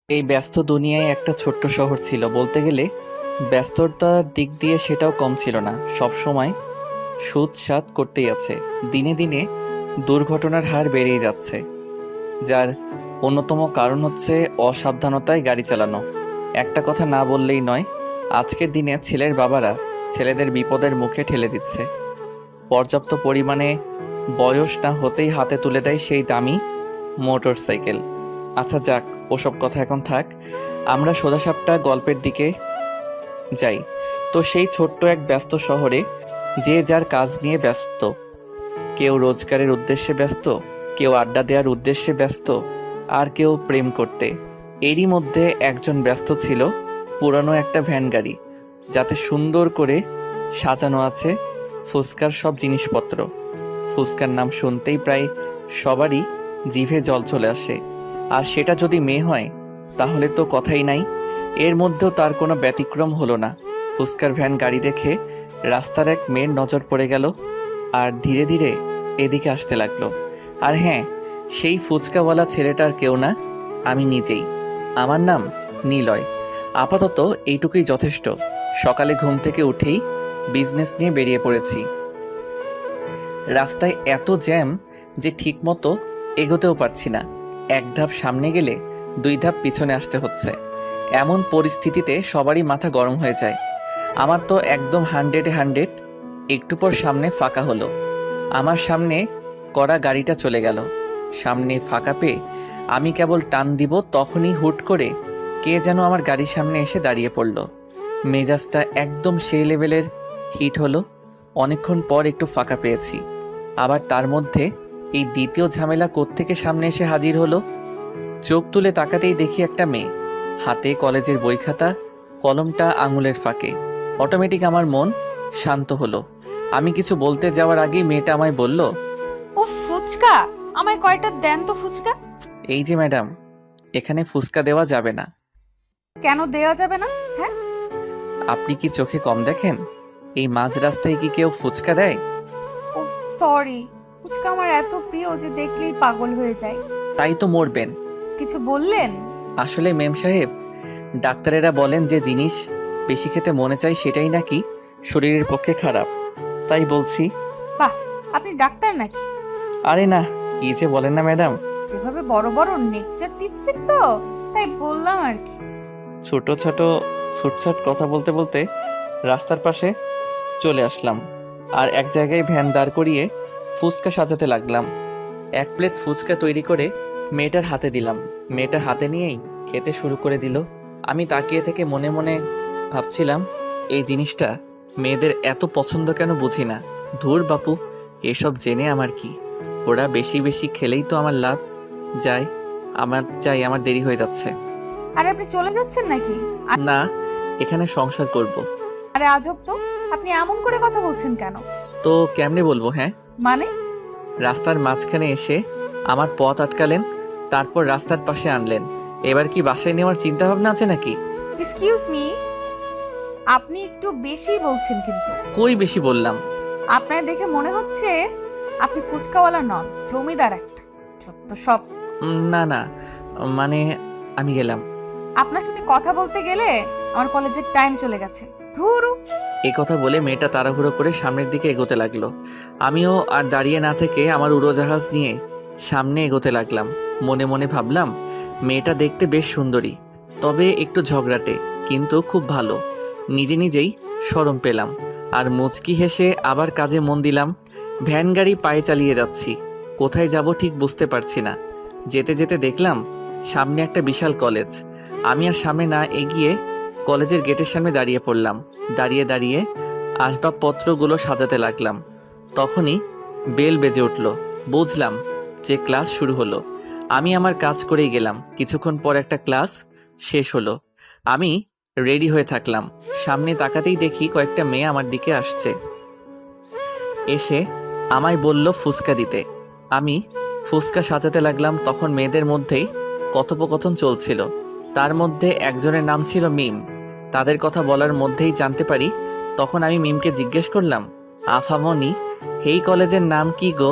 এই ব্যস্ত দুনিয়ায় একটা ছোট্ট শহর ছিল বলতে গেলে। ব্যস্ততার দিক দিয়ে সেটাও কম ছিল না। সব সময় সুদ সাত করতেই আছে। দিনে দিনে দুর্ঘটনার হার বেড়েই যাচ্ছে, যার অন্যতম কারণ হচ্ছে অসাবধানতায় গাড়ি চালানো। একটা কথা না বললেই নয়, আজকের দিনে ছেলের বাবারা ছেলেদের বিপদের মুখে ঠেলে দিচ্ছে। পর্যাপ্ত পরিমাণে বয়স না হতেই হাতে তুলে দেয় সেই দামি মোটর সাইকেল। আচ্ছা যাক, ওসব কথা এখন থাক। আমরা সোজাসাপটা গল্পের দিকে যাই। তো সেই ছোট্ট এক ব্যস্ত শহরে যে যার কাজ নিয়ে ব্যস্ত। কেউ রোজগারের উদ্দেশ্যে ব্যস্ত, কেউ আড্ডা দেওয়ার উদ্দেশ্যে ব্যস্ত, আর কেউ প্রেম করতে। এরই মধ্যে একজন ব্যস্ত ছিল পুরানো একটা ভ্যান গাড়ি, যাতে সুন্দর করে সাজানো আছে ফুচকার সব জিনিসপত্র। ফুচকার নাম শুনতেই প্রায় সবারই জিভে জল চলে আসে। আর সেটা যদি মেয়ে হয় তাহলে তো কথাই নাই। এর মধ্যেও তার কোনো ব্যতিক্রম হলো না। ফুচকার ভ্যান গাড়ি দেখে রাস্তার এক মেয়ের নজর পড়ে গেল, আর ধীরে ধীরে এদিকে আসতে লাগলো। আর হ্যাঁ, সেই ফুচকাওয়ালা ছেলেটার কেউ না, আমি নিজেই। আমার নাম নিলয়। আপাতত এইটুকুই যথেষ্ট। সকালে ঘুম থেকে উঠেই বিজনেস নিয়ে বেরিয়ে পড়েছি। রাস্তায় এত জ্যাম যে ঠিকমতো এগোতেও পারছি না। এক ধাপ সামনে গেলে দুই ধাপ পিছনে আসতে হচ্ছে। এমন পরিস্থিতিতে সবারই মাথা গরম হয়ে যায়। আমার তো একদম 100-এ 100। একটু পর সামনে ফাঁকা হলো। আমার সামনে করা গাড়িটা চলে গেল। সামনে ফাঁকা পেয়ে আমি কেবল টান দিব, তখনই হুট করে কে যেন আমার গাড়ির সামনে এসে দাঁড়িয়ে পড়ল। মেজাজটা একদম সেই লেভেলের হিট হলো। অনেকক্ষণ পর একটু ফাঁকা পেয়েছি। আবার তার মধ্যে এই দ্বিতীয় ঝামেলা কোত্থেকে সামনে এসে হাজির হলো। চোখ তুলে তাকাতেই দেখি একটা মেয়ে, হাতে কলেজের বই খাতা, কলমটা আঙুলের ফাঁকে। অটোমেটিক আমার মন শান্ত হলো। আমি কিছু বলতে যাওয়ার আগেই মেয়েটা আমায় বলল, উফ ফুচকা, আমায় কয়টা দেন তো ফুচকা। এই যে ম্যাডাম, এখানে ফুচকা দেওয়া যাবে না। কেন দেওয়া যাবে না? হ্যাঁ, আপনি কি চোখে কম দেখেন? এই মাঝ রাস্তায় কি কেউ ফুচকা দেয়? উফ সরি, ফুচকা আমার এত প্রিয় যে দেখলেই পাগল হয়ে যায়। তাই তো মরবেন। কিছু বললেন? আসলে মেম সাহেব, ডাক্তারেরা বলেন যে জিনিস বেশি খেতে মনে চাই সেটাই নাকি শরীরের পক্ষে খারাপ। তাই বলছি। বাহ, আপনি ডাক্তার নাকি? আরে না, কি যে বলেন না ম্যাডাম। যেভাবে বড় বড় নেকচার দিচ্ছেন তো, তাই বললাম আর কি। ছোট ছোট ছুটছাট কথা বলতে বলতে রাস্তার পাশে চলে আসলাম, আর এক জায়গায় ভ্যান দাঁড় করিয়ে ফুচকা সাজাতে লাগলাম। এক প্লেট ফুচকা তৈরি করে মেয়েটার হাতে দিলাম। মেয়েটা হাতে নিয়েই খেতে শুরু করে দিল। আমি তাকিয়ে থেকে মনে মনে ভাবছিলাম, এই জিনিসটা মেয়েদের এত পছন্দ কেন বুঝি না। ধুর বাপু, এসব জেনে আমার কি? ওরা বেশি বেশি খেলেই তো আমার লাভ। আমার দেরি হয়ে যাচ্ছে। আরে আপনি চলে যাচ্ছেন নাকি? না, এখানে সংসার করব। আরে আজব তো, আপনি এমন করে কথা বলছেন কেন? তো কেমনে বলবো? হ্যাঁ, মানে? রাস্তার মাঝখানে এসে আমার পথ আটকালেন, তারপর রাস্তার পাশে আনলেন। এবার কি বাসায় নেওয়ার চিন্তা ভাবনা আছে নাকি? এক্সকিউজ মি, আপনি একটু বেশি বলছেন কিন্তু। কই বেশি বললাম? আপনার দেখে মনে হচ্ছে আপনি ফুচকাওয়ালা নন, জমিদার একটা। যত সব। না না, মানে আমি গেলাম। আপনার সাথে কথা বলতে গেলে আমার কলেজের টাইম চলে গেছে। ধুরু। এই কথা বলে মেয়েটা তাড়াহুড়ো করে সামনের দিকে এগোতে লাগলো। আমিও আর দাঁড়িয়ে না থেকে আমার উড়োজাহাজ নিয়ে সামনে এগোতে লাগলাম। মনে মনে ভাবলাম, মেয়েটা দেখতে বেশ সুন্দরী, তবে একটু ঝগড়াটে, কিন্তু খুব ভালো। নিজে নিজেই শরম পেলাম, আর মুচকি হেসে আবার কাজে মন দিলাম। ভ্যান গাড়ি পায়ে চালিয়ে যাচ্ছি। কোথায় যাব ঠিক বুঝতে পারছি না। যেতে যেতে দেখলাম সামনে একটা বিশাল কলেজ। আমি আর সামনে না এগিয়ে কলেজের গেটের সামনে দাঁড়িয়ে পড়লাম। দাঁড়িয়ে দাঁড়িয়ে আসবাবপত্রগুলো সাজাতে লাগলাম। তখনই বেল বেজে উঠল। বুঝলাম যে ক্লাস শুরু হলো। আমি আমার কাজ করেই গেলাম। কিছুক্ষণ পর একটা ক্লাস শেষ হলো। আমি রেডি হয়ে থাকলাম। সামনে তাকাতেই দেখি কয়েকটা মেয়ে আমার দিকে আসছে। এসে আমায় বলল ফুচকা দিতে। আমি ফুচকা সাজাতে লাগলাম। তখন মেয়েদের মধ্যেই কথোপকথন চলছিল। তার মধ্যে একজনের নাম ছিল মিম। তাদের কথা বলার মধ্যেই জানতে পারি। তখন আমি মিমকে জিজ্ঞেস করলাম, আফামনি, এই কলেজের নাম কি গো?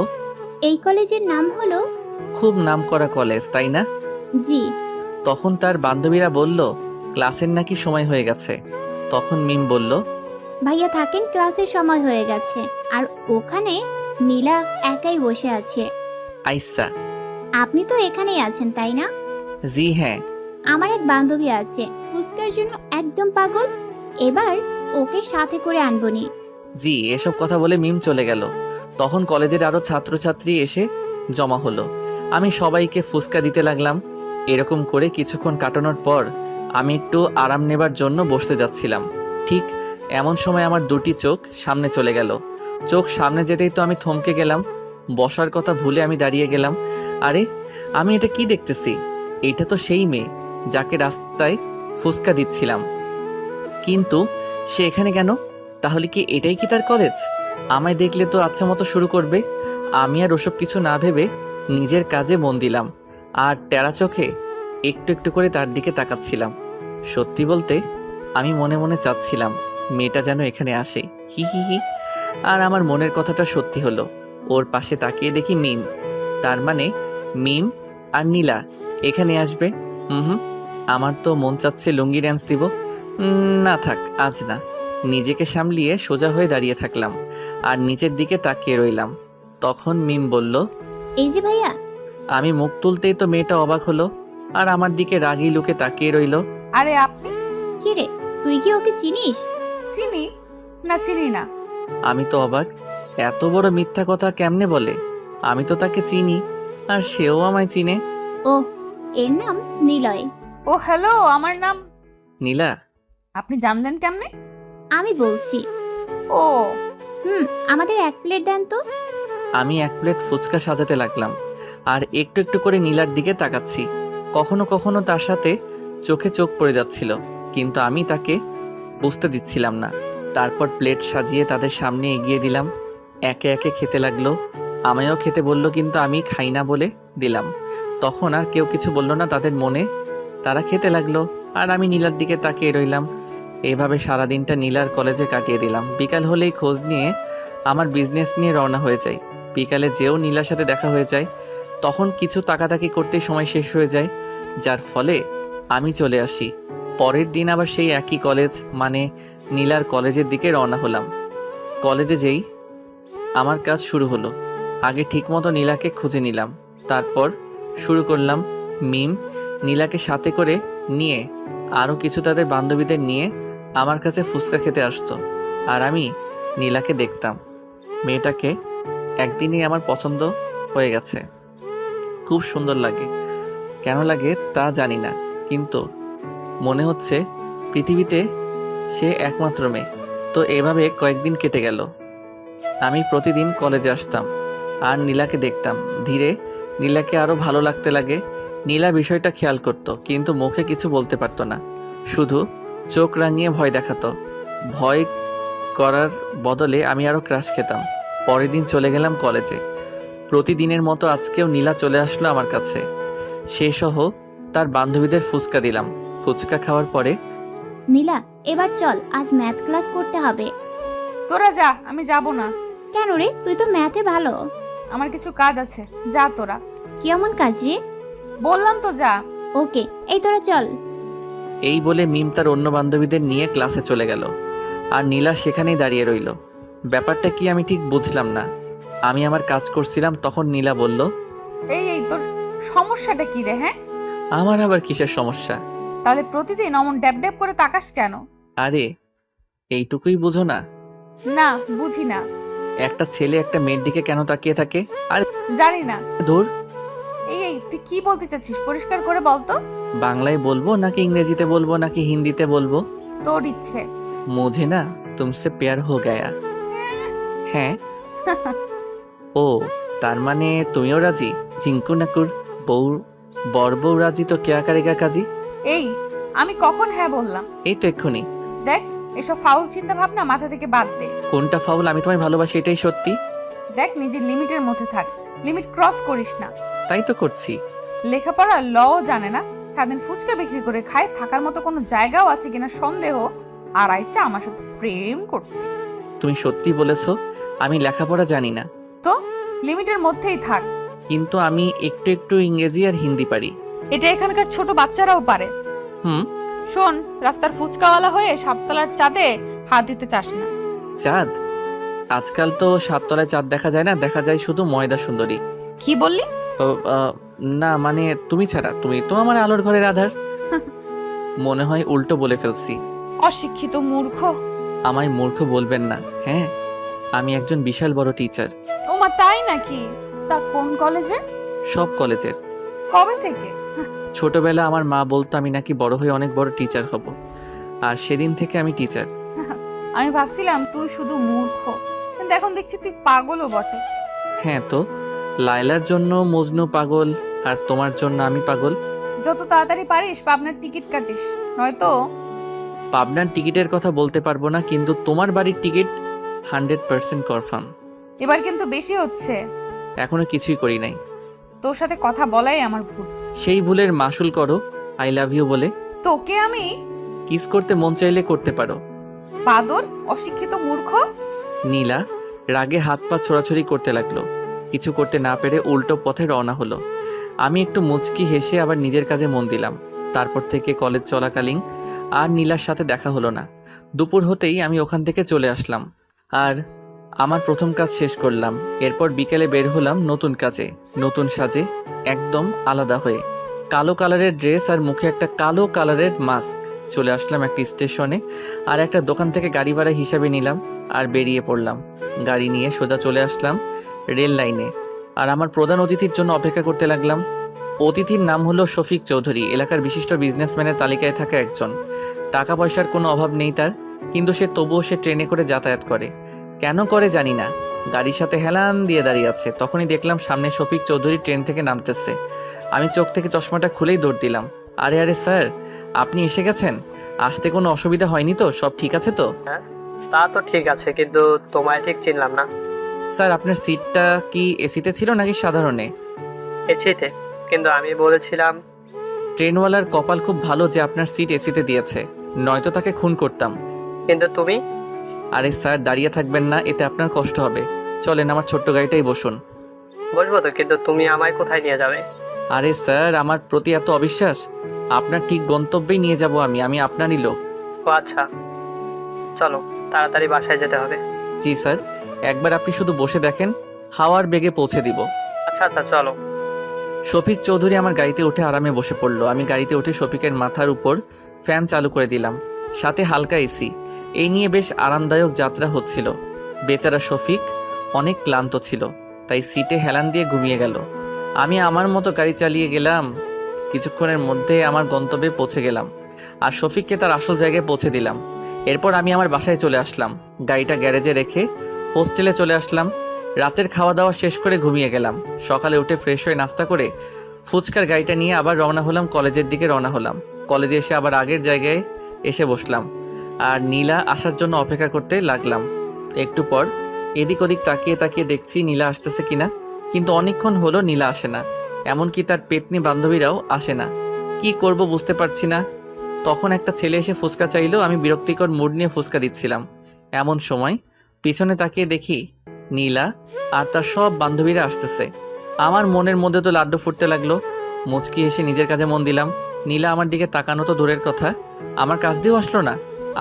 এই কলেজের নাম হলো। খুব নাম করা কলেজ, তাই না? জি। তখন তার বান্ধবীরা বলল ক্লাসের নাকি সময় হয়ে গেছে। তখন মিম বলল, ভাইয়া থাকেন, ক্লাসের সময় হয়ে গেছে। আর ওখানে নীলা একাই বসে আছে। আইসা। আপনি তো এখানেই আছেন তাই না? জি হ্যাঁ। আমার এক বান্ধবী আছে, ফুচকার জন্য একদম পাগল। এবার ওকে সাথে করে আনবনি। জি, এসব কথা বলে মিম চলে গেল। তখন কলেজের আরো ছাত্রছাত্রী এসে জমা হলো। আমি সবাইকে ফুসকা দিতে লাগলাম। এরকম করে কিছুক্ষণ কাটানোর পর আমি একটু আরাম নেবার জন্য বসতে যাচ্ছিলাম। ঠিক এমন সময় আমার দুটি চোখ সামনে চলে গেল। চোখ সামনে যেতেই তো আমি থমকে গেলাম। বসার কথা ভুলে আমি দাঁড়িয়ে গেলাম। আরে, আমি এটা কি দেখতেছি? এটা তো সেই মেয়ে যাকে রাস্তায় ফুসকা দিচ্ছিলাম। কিন্তু সে এখানে কেন? তাহলে কি এটাই কি তার কলেজ? আমায় দেখলে তো আচ্ছা মতো শুরু করবে। আমি আর ওসব কিছু না ভেবে নিজের কাজে মন দিলাম আর টেরা চোখে একটু একটু করে তার দিকে তাকাচ্ছিলাম। সত্যি বলতে আমি মনে মনে চাচ্ছিলাম মেয়েটা যেন এখানে আসে। হি হি হি। আর আমার মনের কথাটা সত্যি হলো। ওর পাশে তাকিয়ে দেখি মিম। তার মানে মিম আর নীলা এখানে আসবে। হুম, আমার তো মন চাচ্ছে লুঙ্গি ড্যান্স দিব। না থাক, আজ না। নিজেকে সামলিয়ে সোজা হয়ে দাঁড়িয়ে থাকলাম আর নিচের দিকে তাকিয়ে রইলাম। তখন মিম বলল, এই যে ভাইয়া। আমি মুখ তুলতেই তো মেয়েটা অবাক হলো আর আমার দিকে রাগী লুকে তাকিয়ে রইল। আরে আপনি? কি রে, তুই কি ওকে চিনিস? চিনি না, চিনি না। আমি তো অবাক, এত বড় মিথ্যা কথা কেমনে বলে? আমি তো তাকে চিনি আর সেও আমায় চিনে। ও, এর নাম নিলয়। ও হ্যালো, আমার নাম। নীলা? আপনি জানলেন কেমনে? আমি বলছি। ও, আমাদের এক প্লেট দেন তো। আমি এক প্লেট ফুচকা সাজাতে লাগলাম আর একটু একটু করে নীলার দিকে তাকাচ্ছি। কখনো কখনো তার সাথে চোখে চোখ পড়ে যাচ্ছিল, কিন্তু আমি তাকে বুঝতে দিচ্ছিলাম না। তারপর প্লেট সাজিয়ে তাদের সামনে এগিয়ে দিলাম। একে একে খেতে লাগলো। আমায়ও খেতে বললো, কিন্তু আমি খাই না বলে দিলাম। তখন আর কেউ কিছু বলল না তাদের মনে। তারা খেতে লাগলো আর আমি নীলার দিকে তাকিয়ে রইলাম। এভাবে সারাদিনটা নীলার কলেজে কাটিয়ে দিলাম। বিকাল হলেই খোঁজ নিয়ে আমার বিজনেস নিয়ে রওনা হয়ে যাই। বিকালে যেও নীলার সাথে দেখা হয়ে যায়, তখন কিছু তাকাতাকি করতেই সময় শেষ হয়ে যায়, যার ফলে আমি চলে আসি। পরের দিন আবার সেই একই কলেজ, মানে নীলার কলেজের দিকে রওনা হলাম। কলেজে যেই আমার কাজ শুরু হলো। আগে ঠিকমতো নীলাকে খুঁজে নিলাম, তারপর শুরু করলাম। মিম নীলাকে সাথে করে নিয়ে আরও কিছু তাদের বান্ধবীদের নিয়ে আমার কাছে ফুচকা খেতে আসতো আর আমি নীলাকে দেখতাম। মেয়েটাকে একদিনই আমার পছন্দ হয়ে গেছে। খুব সুন্দর লাগে। কেন লাগে তা জানি না, কিন্তু মনে হচ্ছে পৃথিবীতে সে একমাত্র মেয়ে। তো এভাবে কয়েকদিন কেটে গেল। আমি প্রতিদিন কলেজে আসতাম আর নীলাকে দেখতাম। ধীরে নীলাকে আরও ভালো লাগতে লাগে। নীলা বিষয়টা খেয়াল করতো, কিন্তু মুখে কিছু বলতে পারতো না, শুধু চোখ রাঙিয়ে ভয় দেখাতো। ভয় করার বদলে আমি আরও ক্রাশ খেতাম। পরের দিন চলে গেলাম কলেজে। প্রতিদিনের মতো আজকেও নীলা চলে আসলো আমার কাছে। সে সহ তার বান্ধবীদের ফুচকা দিলাম। ফুচকা খাওয়ার পরে, নীলা, এবার চল, আজ ম্যাথ ক্লাস করতে হবে। তোরা যা, আমি যাব না। কেন রে, তুই তো ম্যাথে ভালো। আমার কিছু কাজ আছে, যা তোরা। কেমন কাজ রে? বললাম তো যা। ওকে, এই তোরা চল। এই বলে মিম তার অন্য বান্ধবীদের নিয়ে ক্লাসে চলে গেল আর নীলা সেখানেই দাঁড়িয়ে রইল। ব্যাপারটা কি আমি ঠিক বুঝলাম না। আমি আমার কাজ করছিলাম, তখন নীলা বলল, এই তোর সমস্যাটা কি রে? হ্যাঁ, আমার আবার কিসের সমস্যা? তাহলে প্রতিদিন অমন ড্যাব ড্যাব করে তাকাস কেন? আরে, এইটুকুই বুঝো না? না, বুঝি না। একটা ছেলে একটা মেয়ের দিকে কেন তাকিয়ে থাকে? আরে জানি না। ধুর। এই তুই কি বলতে চাচ্ছিস? পরিষ্কার করে বল তো। বাংলায় বলবো নাকি ইংরেজিতে বলবো নাকি হিন্দিতে বলবো? তোর ইচ্ছে। मुझे ना तुमसे प्यार हो गया। হ্যাঁ। ও, তার মানে তুমিও রাজি? জিঙ্কু নাকুর বউ, বর বউ রাজি তো কেয়া কারেগা কাজী। এই, আমি কখন হ্যাঁ বললাম? এই তো এক্ষুনি। দেখ, এসব ফাউল চিন্তা ভাবনা মাথা থেকে বাদ দে। কোনটা ফাউল? আমি তোমায় ভালোবাসি, এটাই সত্যি। দেখ, নিজের লিমিটের মধ্যে থাক, লিমিট ক্রস করিস না। তাই তো করছি। লেখাপড়া লও জানে না, সারাদিন ফুচকা বিক্রি করে খায়, থাকার মতো কোনো জায়গাও আছে কিনা সন্দেহ, আর আইসে আমার সাথে প্রেম করতে। তুমি সত্যি বলেছো, আমি লেখাপড়া জানি না। তো লিমিটের মধ্যেই থাক। কিন্তু আমি একটু একটু ইংরেজি আর হিন্দি পারি। এটা এখানকার ছোট বাচ্চারাও পারে। হুম। শোন, রাস্তার ফুচকাওয়ালা হয়ে সাততলার চাঁদে হাত দিতে চাস না। চাঁদ? আজকাল তো সাততলায় চাঁদ দেখা যায় না, দেখা যায় শুধু ময়দা সুন্দরী। কি বললি? ও, না মানে তুমি ছাড়া, তুমি তো আমার আলোর ঘরের আধার। মনে হয় উল্টো বলে ফেলছি। অশিক্ষিত মূর্খ। আমায় মূর্খ বলবেন না। হ্যাঁ, আমি একজন বিশাল বড় টিচার। ওমা, তাই নাকি? তা কোন কলেজে? সব কলেজের। কবে থেকে? ছোটবেলা আমার মা বলতো আমি নাকি বড় হয়ে অনেক বড় টিচার হব, আর সেদিন থেকে আমি টিচার। আমি ভাবছিলাম তুই শুধু মূর্খ, কিন্তু এখন দেখছি তুই পাগলও বটে। হ্যাঁ তো, লায়লার জন্য মজনু পাগল, আর তোমার জন্য আমি পাগল। যত তাড়াতাড়ি পারিস পাবনার টিকিট কাটিস, নয়তো। পাবনার টিকিটের কথা বলতে পারবো না, কিন্তু তোমার বাড়ির টিকিট 100% কনফার্ম। এবার কিন্তু বেশি হচ্ছে। এখনো কিছুই করি নাই। তোর সাথে কথা বলাই আমার ভুল। সেই ভুলের মাসুল করো আই লাভ ইউ বলে। তোকে আমি কিস করতে মন চাইলে করতে পারো। বাদর, অশিক্ষিত মূর্খ। নীলা রাগে হাত পা ছোড়াছড়ি করতে লাগলো। কিছু করতে না পেরে উল্টো পথে রওনা হলো। আমি একটু মুচকি হেসে আবার নিজের কাজে মন দিলাম। তারপর থেকে কলেজ চলাকালীন আর নীলার সাথে দেখা হলো না। দুপুর হতেই আমি ওখান থেকে চলে আসলাম আর আমার প্রথম কাজ শেষ করলাম। এরপর বিকেলে বের হলাম নতুন কাজে, নতুন সাজে, একদম আলাদা হয়ে। কালো কালারের ড্রেস আর মুখে একটা কালো কালারের মাস্ক। চলে আসলাম একটা স্টেশনে, আর একটা দোকান থেকে গাড়ি ভাড়া হিসাবে নিলাম আর বেরিয়ে পড়লাম। গাড়ি নিয়ে সোজা চলে আসলাম রেল লাইনে, আর আমার প্রধান অতিথির জন্য অপেক্ষা করতে লাগলাম। অতিথির নাম হলো শফিক চৌধুরী, এলাকার বিশিষ্ট বিজনেসম্যানের তালিকায় থাকা একজন। টাকা পয়সার কোনো অভাব নেই তার, কিন্তু তবুও সে ট্রেনে করে যাতায়াত করে। কেন করে জানি না। গাড়ির সাথে হেলান দিয়ে দাঁড়িয়ে আছে। তখনই দেখলাম সামনে শফিক চৌধুরী ট্রেন থেকে নামতেছে। আমি চোখ থেকে চশমাটা খুলেই দৌড় দিলাম। আরে আরে স্যার, আপনি এসে গেছেন? আসতে কোনো অসুবিধা হয়নি তো? সব ঠিক আছে তো? হ্যাঁ, তা তো ঠিক আছে, কিন্তু তোমায় ঠিক চিনলাম না। স্যার, আপনার সিটটা কি এসিতে ছিল নাকি সাধারণে? এসিতে, কিন্তু আমি বলেছিলাম। ট্রেনওয়ালার কপাল খুব ভালো যে আপনার সিট এসিতে দিয়েছে, নয়তো তাকে খুন করতাম। কিন্তু তুমি। আরে স্যার, দাঁড়িয়ে থাকবেন না, এতে আপনার কষ্ট হবে। চলেন আমার ছোট্ট গাড়িটাই বসুন। বসবো তো, কিন্তু তুমি আমায় কোথায় নিয়ে যাবে? আরে স্যার, আমার প্রতি এত অবিশ্বাস? আপনার ঠিক গন্তব্যেই নিয়ে যাব আমি আপনারই লোক। ও আচ্ছা, চলো তাড়াতাড়ি বাসায় যেতে হবে। জি স্যার, একবার আপনি শুধু বসে দেখেন, হাওয়ার বেগে পৌঁছে দিব। আচ্ছা আচ্ছা, চলো। শফিক চৌধুরী আমার গাড়িতে উঠে আরামে বসে পড়লো। আমি গাড়িতে উঠে শফিকের মাথার উপর ফ্যান চালু করে দিলাম, সাথে হালকা এসি। এই নিয়ে বেশ আরামদায়ক যাত্রা হচ্ছিল। বেচারা শফিক অনেক ক্লান্ত ছিল, তাই সিটে হেলান দিয়ে ঘুমিয়ে গেল। আমি আমার মতো গাড়ি চালিয়ে গেলাম। কিছুক্ষণের মধ্যে আমার গন্তব্যে পৌঁছে গেলাম, আর শফিককে তার আসল জায়গায় পৌঁছে দিলাম। এরপর আমি আমার বাসায় চলে আসলাম। গাড়িটা গ্যারেজে রেখে হোস্টেলে চলে আসলাম। রাতের খাওয়া দাওয়া শেষ করে ঘুমিয়ে গেলাম। সকালে উঠে ফ্রেশ হয়ে নাস্তা করে ফুচকার গাড়িটা নিয়ে আবার রওনা হলাম, কলেজের দিকে রওনা হলাম। কলেজে এসে আবার আগের জায়গায় এসে বসলাম আর নীলা আসার জন্য অপেক্ষা করতে লাগলাম। একটু পর এদিক ওদিক তাকিয়ে তাকিয়ে দেখছি নীলা আসতেছে কিনা, কিন্তু অনেকক্ষণ হলো নীলা আসে না। এমনকি তার পেতনি বান্ধবীরাও আসে না। কি করব বুঝতে পারছি না। তখন একটা ছেলে এসে ফুচকা চাইলো। আমি বিরক্তিকর মুড নিয়ে ফুচকা দিচ্ছিলাম। এমন সময় পিছনে তাকিয়ে দেখি নীলা আর তার সব বান্ধবীরা আসতেছে। আমার মনের মধ্যে তো লাড্ডু ফুটতে লাগলো। মুচকি এসে নিজের কাজে মন দিলাম। নীলা আমার দিকে তাকানো তো দূরের কথা, আমার কাছ দিয়েও আসলো না।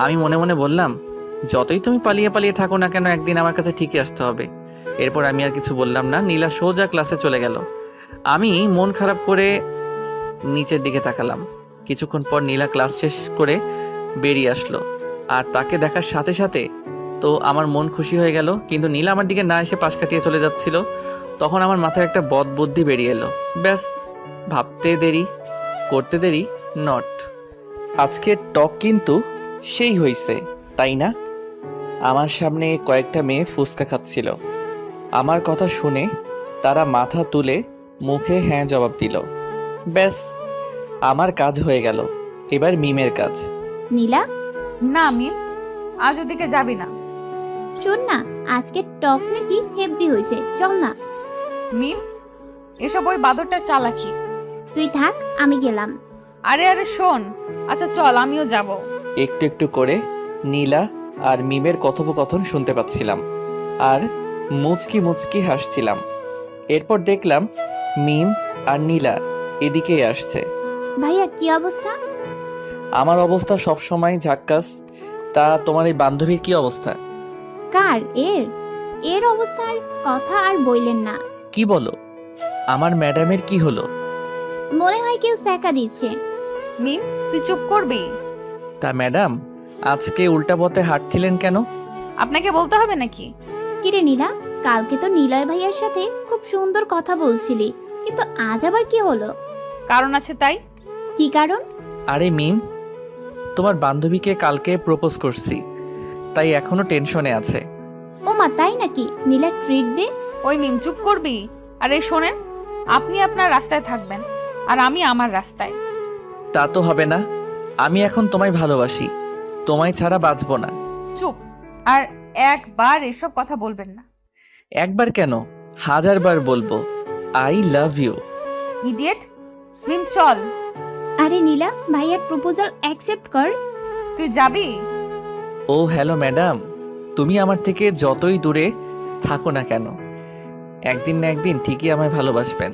আমি মনে মনে বললাম, যতই তুমি পালিয়ে পালিয়ে থাকো না কেন, একদিন আমার কাছে ঠিকই আসতে হবে। এরপর আমি আর কিছু বললাম না। নীলা সোজা ক্লাসে চলে গেল। আমি মন খারাপ করে নিচের দিকে তাকালাম। কিছুক্ষণ পর নীলা ক্লাস শেষ করে বেরিয়ে আসলো, আর তাকে দেখার সাথে সাথে তো আমার মন খুশি হয়ে গেল। কিন্তু নীলা আমার দিকে না এসে পাশ কাটিয়ে চলে যাচ্ছিল। তখন আমার মাথায় একটা বদ বুদ্ধি বেরিয়ে এলো। ব্যাস, ভাবতে দেরি করতে দেরি নট। আজকের টক কিন্তু সেই হইছে, তাই না? আমার সামনে কয়েকটা মেয়ে ফুচকা খাচ্ছিল। আমার কথা শুনে তারা মাথা তুলে মুখে হ্যাঁ জবাব দিল। ব্যাস, আমার কাজ হয়ে গেল। এবার মিমের কাজ। নীলা, না মিম, আজ ওদিকে যাবি না। শোন না, আজকে টক নাকি হেভি হয়েছে, চল না। মিম, এসব ওই বাদরটার চালাকি। তুই থাক, আমি গেলাম। আরে আরে শোন, আচ্ছা চল, আমিও যাব। একটু একটু করে নীলা আর মিমের কথোপকথন শুনতে পাচ্ছিলাম, আর মুচকি মুচকি হাসছিলাম। এরপর দেখলাম মিম আর নীলা এদিকেই আসছে। ভাইয়া কি অবস্থা? আমার অবস্থা সবসময় ঝাক্কাস। তা তোমার এই বান্ধবীর কি অবস্থা? কার? এর অবস্থার কথা আর বললেন না। কি বলো? আমার ম্যাডামের কি হলো? মনে হয় কেউ স্যাকা দিচ্ছে। মিম, তুই চুপ করবি? তা ম্যাডাম, আজকে উল্টা পথে হাঁটছিলেন কেন? আপনাকে বলতে হবে নাকি? কিরে নীলা, কালকে তো নিলয় ভাইয়ার সাথে খুব সুন্দর কথা বলছিলি, কিন্তু আজ আবার কি হলো? কারণ আছে তাই। কি কারণ? আরে মিম, তোমার বান্ধবীকে কালকে প্রপোজ করছি, তাই এখনো টেনশনে আছে। ও মা, তাই নাকি? নীলা ট্রিট দে। ওই মিম, চুপ করবি? আরে শোনেন, আপনি আপনার রাস্তায় থাকবেন আর আমি আমার রাস্তায়। তা তো হবে না। আমি এখন তোমায় ভালোবাসি, তোমায় ছাড়া বাঁচবো না। চুপ। আর একবার এসব কথা বলবেন না। একবার কেন, 1000 বার বলবো। I love you. Idiot. Mim চল। আরে নীলা, ভাইয়ার প্রপোজাল অ্যাকসেপ্ট কর। তুই যাবি? ও হ্যালো ম্যাডাম, তুমি আমার থেকে যতই দূরে থাকো না কেন, একদিন না একদিন ঠিকই আমায় ভালোবাসবেন।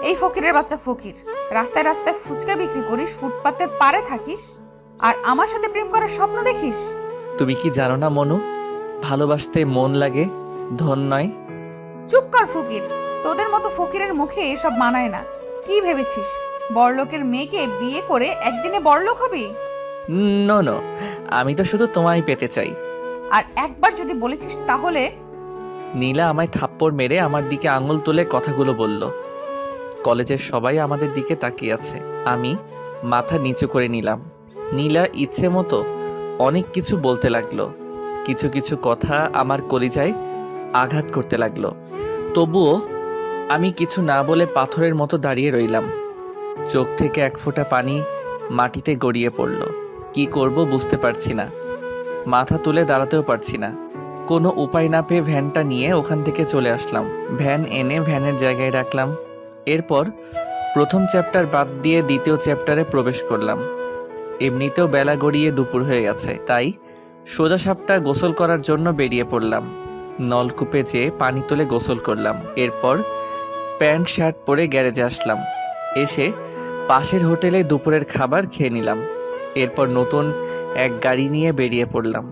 এই ফকিরের বাচ্চা ফকির, রাস্তায় রাস্তায় ফুচকা বিক্রি করিস, ফুটপাতের পারে থাকিস, আর আমার সাথে প্রেম করার স্বপ্ন দেখিস? তুমি কি জানো না মনু, ভালোবাসতে মন লাগে, ধন নয়। চুপ কর ফকির। তোদের মতো ফকিরের মুখে এসব মানায় না। কি ভেবেছিস বড়লোকের মেয়েকে বিয়ে করে একদিনে বড়লোক হবি? নো নো, আমি তো শুধু তোমায় পেতে চাই। আর একবার যদি বলেছিস তাহলে। নীলা আমায় থাপ্পড় মেরে আমার দিকে আঙুল তুলে কথাগুলো বলল। কলেজের সবাই আমাদের দিকে তাকিয়ে আছে। আমি মাথা নিচু করে নিলাম। নীলা ইচ্ছে মতো অনেক কিছু বলতে লাগলো। কিছু কিছু কথা আমার কলিজায় আঘাত করতে লাগলো। তবুও আমি কিছু না বলে পাথরের মতো দাঁড়িয়ে রইলাম। চোখ থেকে এক ফোঁটা পানি মাটিতে গড়িয়ে পড়ল। কি করব বুঝতে পারছি না, মাথা তুলে দাঁড়াতেও পারছি না। কোনো উপায় না পেয়ে ভ্যানটা নিয়ে ওখান থেকে চলে আসলাম। ভ্যান এনে ভ্যানের জায়গায় রাখলাম। এরপর প্রথম চ্যাপ্টার বাদ দিয়ে দ্বিতীয় চ্যাপ্টারে প্রবেশ করলাম। এমনিতেও বেলা গড়িয়ে দুপুর হয়ে গেছে, তাই সোজা সাপটা গোসল করার জন্য বেরিয়ে পড়লাম। নলকূপে যেয়ে পানি তুলে গোসল করলাম। এরপর প্যান্ট শার্ট পরে গ্যারেজে আসলাম। এসে পাশের হোটেলে দুপুরের খাবার খেয়ে নিলাম। এরপর নতুন এক গাড়ি নিয়ে বেরিয়ে পড়লাম।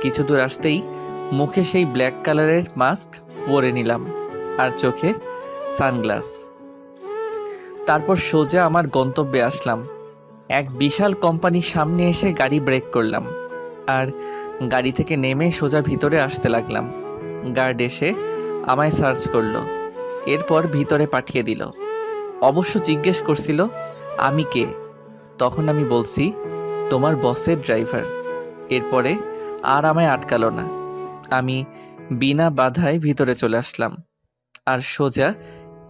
কিছু দূর আসতেই মুখে সেই ব্ল্যাক কালারের মাস্ক পরে নিলাম আর চোখে সানগ্লাস। তারপর সোজা আমার গন্তব্যে আসলাম। এক বিশাল কোম্পানির সামনে এসে গাড়ি ব্রেক করলাম আর গাড়ি থেকে নেমে সোজা ভিতরে আসতে লাগলাম। গার্ড এসে আমায় সার্চ করলো, এরপর ভিতরে পাঠিয়ে দিল। অবশ্য জিজ্ঞেস করছিল আমি কে। তখন আমি বলছি তোমার বসের ড্রাইভার। এরপরে আর আমায় আটকালো না। আমি বিনা বাধায় ভিতরে চলে আসলাম আর সোজা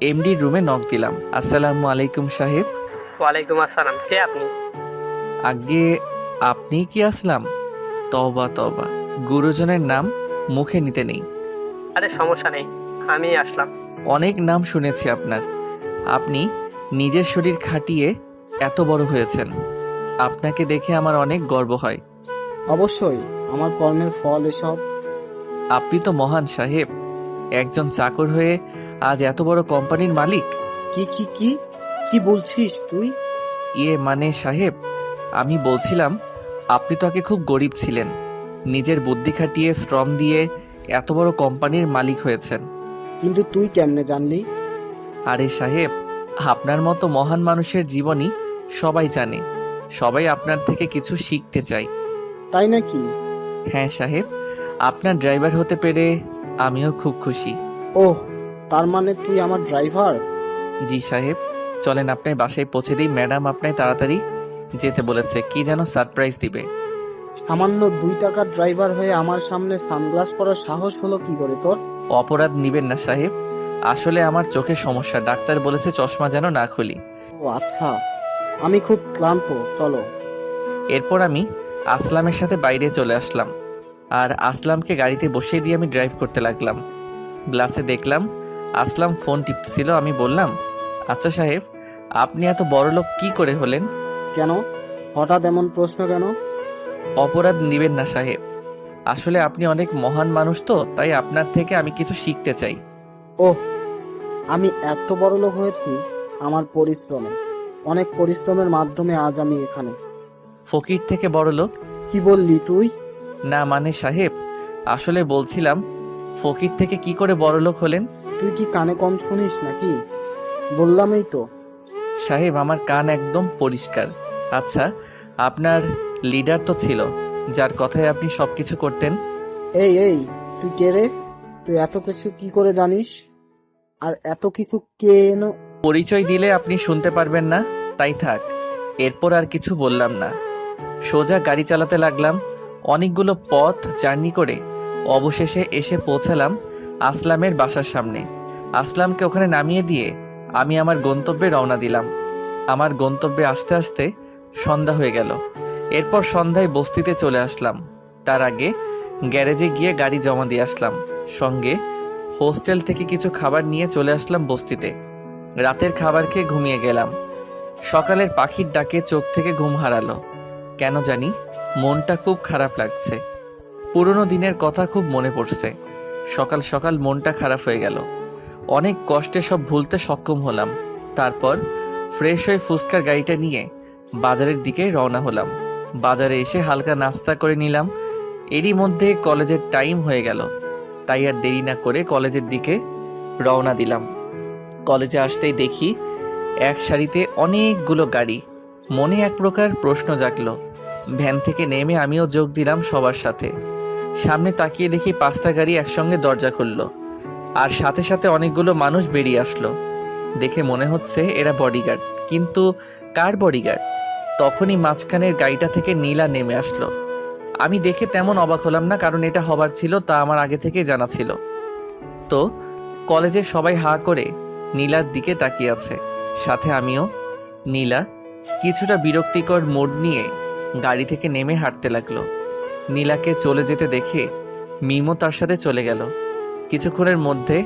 এমডির রুমে নক দিলাম। আসসালামু আলাইকুম সাহেব। ওয়ালাইকুম আসসালাম। কে আপনি? আগে আপনি কি আসলাম? তওবা তওবা, গুরুজনের নাম মুখে নিতে নেই। আরে সমস্যা নেই, আমি আসলাম। অনেক নাম শুনেছি আপনার। আপনি নিজের শরীর খাটিয়ে এত বড় হয়েছেন, আপনাকে দেখে আমার অনেক গর্ব হয়। অবশ্যই, আমার কর্মের ফল এসব। আপনি তো মহান সাহেব, একজন চাকর হয়ে আজ এত বড় কোম্পানির মালিক। কি কি কি কি বলছিস তুই? মানে সাহেব, আমি বলছিলাম আপনি তো আগে খুব গরিব ছিলেন, নিজের বুদ্ধি খাটিয়ে শ্রম দিয়ে এত বড় কোম্পানির মালিক হয়েছেন। কিন্তু তুই কেমনে জানলি? আরে সাহেব, আপনার মতো মহান মানুষের জীবনী সবাই জানে, সবাই আপনার থেকে কিছু শিখতে চায়। তাই নাকি? হ্যাঁ সাহেব, আপনার ড্রাইভার হতে পেরে আমিও খুব খুশি। ওহ, তার মানে তুই আমার ড্রাইভার? জি সাহেব, চলেন আপনার বাসায় পৌঁছে দিই। ম্যাডাম আপনায় তাড়াতাড়ি যেতে বলেছে, কি যেন সারপ্রাইজ দিবে। সামান্য 2 টাকার ড্রাইভার হয়ে আমার সামনে সানগ্লাস পরার সাহস হলো কি করে তোর? অপরাধ নিবেন না সাহেব, আসলে আমার চোখের সমস্যা, ডাক্তার বলেছে চশমা যেন না খুলি। ও আচ্ছা, আমি খুব ক্লান্ত, চলো। এরপর আমি আসলামের সাথে বাইরে চলে আসলাম আর আসলামকে গাড়িতে বসিয়ে দিয়ে আমি ড্রাইভ করতে লাগলাম। গ্লাসে দেখলাম আসলাম ফোন টিপতেছিল। আমি বললাম, আচ্ছা সাহেব, আপনি এত বড় লোক কি করে হলেন? কেন হঠাৎ এমন প্রশ্ন কেন? অপরাধ নিবেন না সাহেব, আসলে আপনি অনেক মহান মানুষ, তো তাই আপনার থেকে আমি কিছু শিখতে চাই। ওহ, আমি এত বড় লোক হয়েছি আমার পরিশ্রমে, অনেক পরিশ্রমের মাধ্যমে আজ আমি এখানে। ফকির থেকে বড় লোক? কি বললি তুই? না মানে সাহেব, আসলে বলছিলাম ফকির থেকে কি করে বড় লোক হলেন? তুই কি কানে কম শুনিস নাকি? বললামই তো। সাহেব, আমার কান একদম পরিষ্কার। আচ্ছা, আপনার লিডার তো ছিল, যার কথায় আপনি সবকিছু করতেন। এই এই, তুই কে রে? তুই এত কিছু কি করে জানিস? আর এত কিছু কেন? পরিচয় দিলে আপনি শুনতে পারবেন না, তাই থাক। এরপর আর কিছু বললাম না, সোজা গাড়ি চালাতে লাগলাম। অনেকগুলো পথ জার্নি করে অবশেষে এসে পৌঁছালাম আসলামের বাসার সামনে। আসলামকে ওখানে নামিয়ে দিয়ে আমি আমার গন্তব্যে রওনা দিলাম। আমার গন্তব্যে আসতে আসতে সন্ধ্যা হয়ে গেল। এরপর সন্ধ্যায় বস্তিতে চলে আসলাম। তার আগে গ্যারেজে গিয়ে গাড়ি জমা দিয়ে আসলাম। সঙ্গে হোস্টেল থেকে কিছু খাবার নিয়ে চলে আসলাম বস্তিতে। রাতের খাবার খেয়ে ঘুমিয়ে গেলাম। সকালের পাখির ডাকে চোখ থেকে ঘুম হারালো। কেন জানি মনটা খুব খারাপ লাগছে। পুরনো দিনের কথা খুব মনে পড়ছে। সকাল সকাল মনটা খারাপ হয়ে গেল। অনেক কষ্টে সব ভুলতে সক্ষম হলাম। তারপর ফ্রেশ হয়ে ফুচকার গাড়িটা নিয়ে বাজারের দিকে রওনা হলাম। বাজারে এসে হালকা নাস্তা করে নিলাম। এরই মধ্যে কলেজের টাইম হয়ে গেল, তাই আর দেরি না করে কলেজের দিকে রওনা দিলাম। কলেজে আসতেই দেখি এক সারিতে অনেকগুলো গাড়ি। মনে এক প্রকার প্রশ্ন জাগলো। ভ্যান থেকে নেমে আমিও যোগ দিলাম সবার সাথে। সামনে তাকিয়ে দেখি 5টা গাড়ি একসঙ্গে দরজা খুলল, আর সাথে সাথে অনেকগুলো মানুষ বেরিয়ে আসলো। দেখে মনে হচ্ছে এরা বডিগার্ড, কিন্তু কার বডিগার্ড? তখনই মাঝখানের গাড়িটা থেকে নীলা নেমে আসলো। আমি দেখে তেমন অবাক হলাম না, কারণ এটা হবার ছিল তা আমার আগে থেকেই জানা ছিল। তো কলেজের সবাই হা করে নীলার দিকে তাকিয়ে আছে, সাথে আমিও। নীলা কিছুটা বিরক্তিকর মোড নিয়ে গাড়ি থেকে নেমে হাঁটতে লাগলো। নীলাকে চলে যেতে দেখে মিমও তার সাথে চলে গেল। কিছুক্ষণের মধ্যে